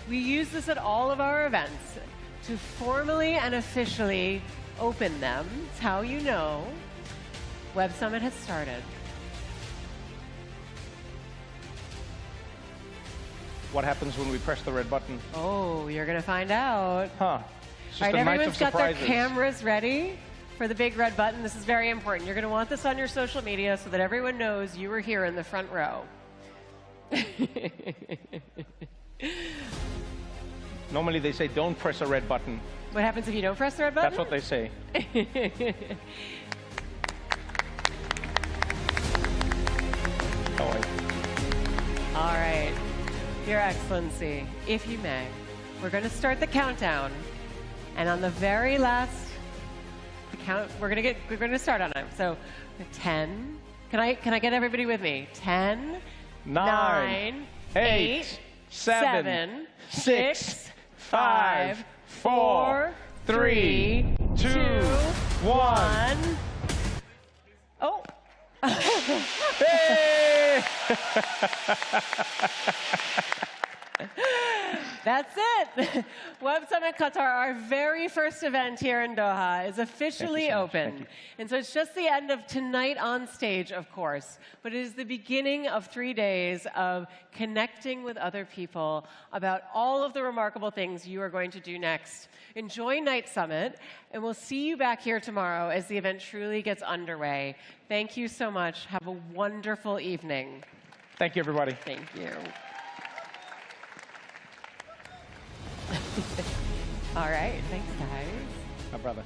We use this at all of our events to formally and officially open them. It's how you know Web Summit has started. What happens when we press the red button? Oh, you're going to find out. Huh. It's All just right, a night everyone's of got their surprises. cameras ready for the big red button. This is very important. You're going to want this on your social media so that everyone knows you were here in the front row. Normally they say don't press a red button. What happens if you don't press the red button? That's what they say. All right. Your Excellency, if you may, we're going to start the countdown. And on the very last count, we're going to start on it. So 10. Can I get everybody with me? 10, 9, 8, 7, 6, 5, 4, 3, 2, 1. Oh. Hey! That's it. Web Summit Qatar, our very first event here in Doha, is officially open. And so it's just the end of tonight on stage, of course, but it is the beginning of 3 days of connecting with other people about all of the remarkable things you are going to do next. Enjoy Night Summit, and we'll see you back here tomorrow as the event truly gets underway. Thank you so much. Have a wonderful evening. Thank you, everybody. Thank you. All right. Thanks, guys. My brother.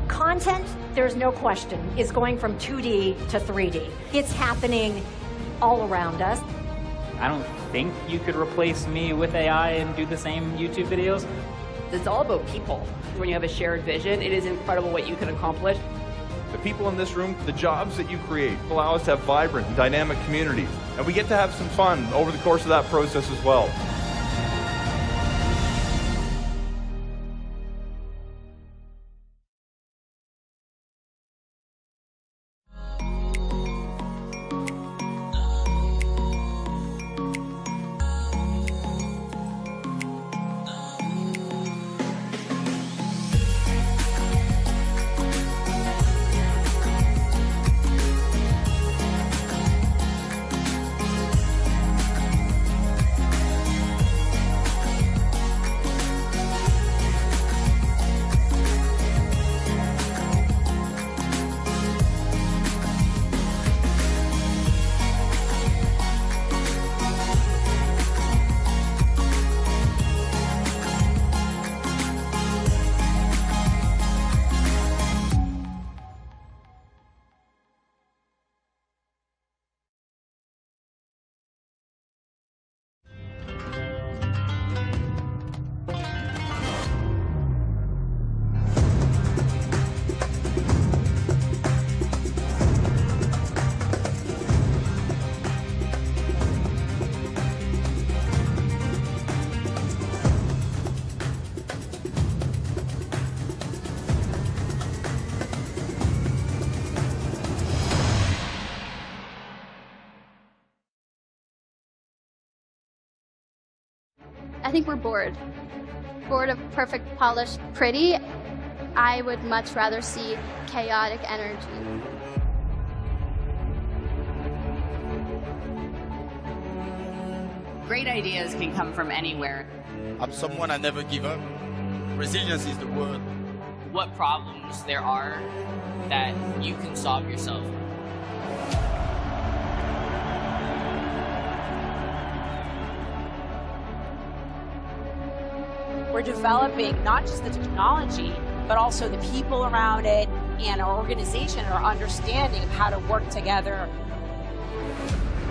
Content, there's no question, is going from 2D to 3D. It's happening all around us. I don't think you could replace me with AI and do the same YouTube videos. It's all about people. When you have a shared vision, it is incredible what you can accomplish. The people in this room, the jobs that you create allow us to have vibrant and dynamic communities. And we get to have some fun over the course of that process as well. I think we're bored. Bored of perfect, polished, pretty. I would much rather see chaotic energy. Great ideas can come from anywhere. I'm someone I never give up. Resilience is the word. what problems there are that you can solve yourself. We're developing not just the technology, but also the people around it, and our organization, our understanding of how to work together.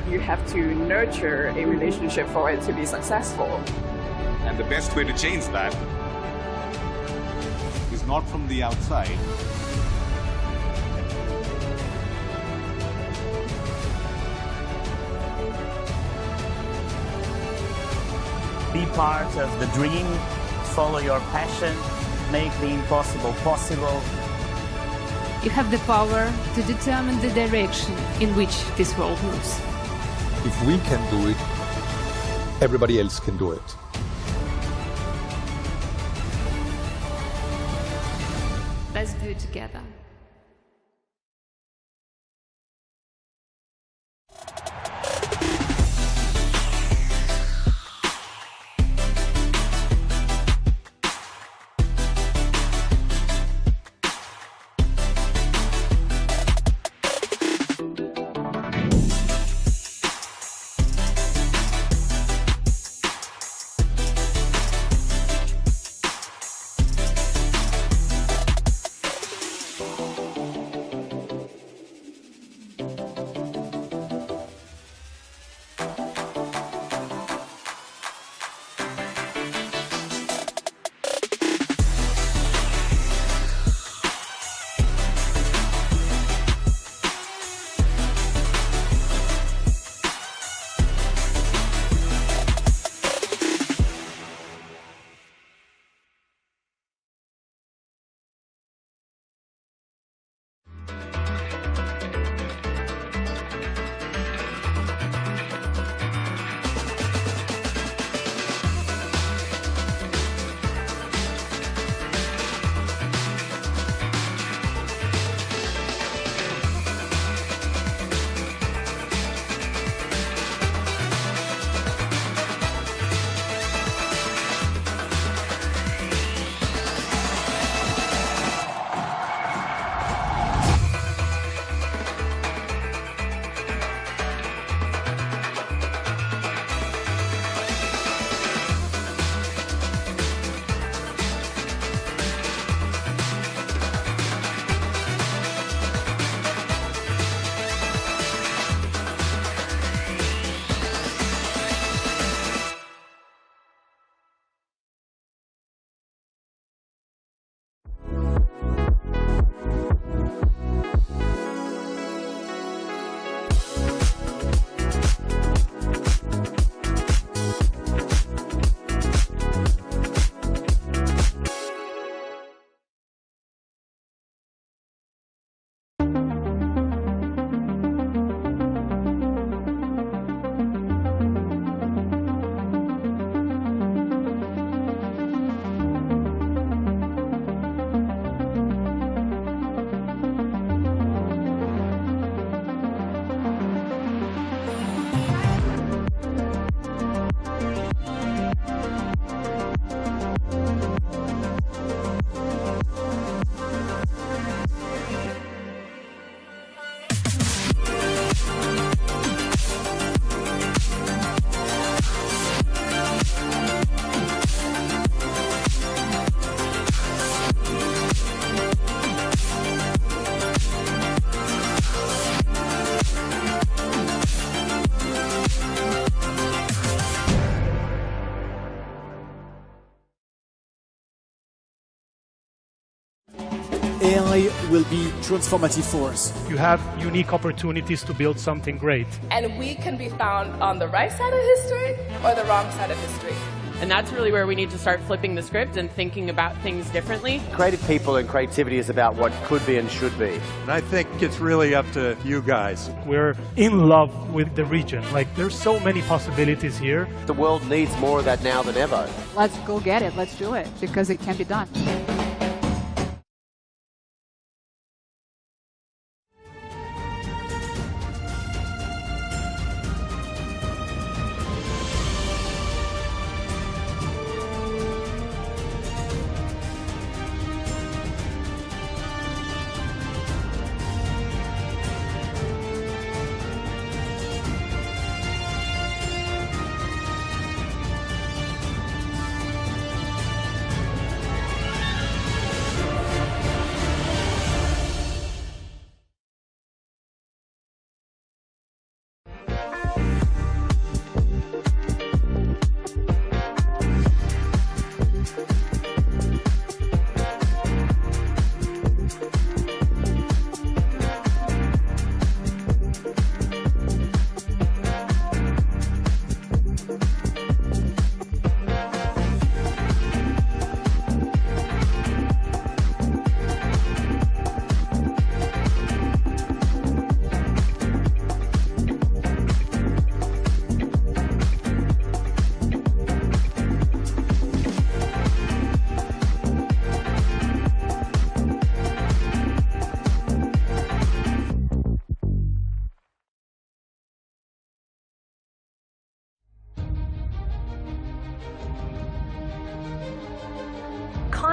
You have to nurture a relationship for it to be successful. And the best way to change that is not from the outside. Be part of the dream, follow your passion, make the impossible possible. You have the power to determine the direction in which this world moves. If we can do it, everybody else can do it. Let's do it together. AI will be transformative force. You have unique opportunities to build something great. And we can be found on the right side of history or the wrong side of history. And that's really where we need to start flipping the script and thinking about things differently. Creative people and creativity is about what could be and should be. And I think it's really up to you guys. We're in love with the region. Like, there's so many possibilities here. The world needs more of that now than ever. Let's go get it. Let's do it because it can be done.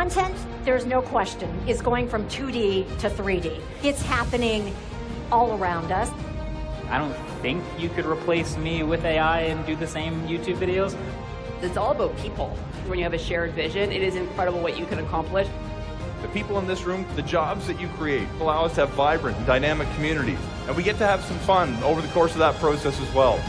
Content, there's no question, is going from 2D to 3D. It's happening all around us. I don't think you could replace me with AI and do the same YouTube videos. It's all about people. When you have a shared vision, it is incredible what you can accomplish. The people in this room, the jobs that you create, allow us to have vibrant and dynamic communities. And we get to have some fun over the course of that process as well.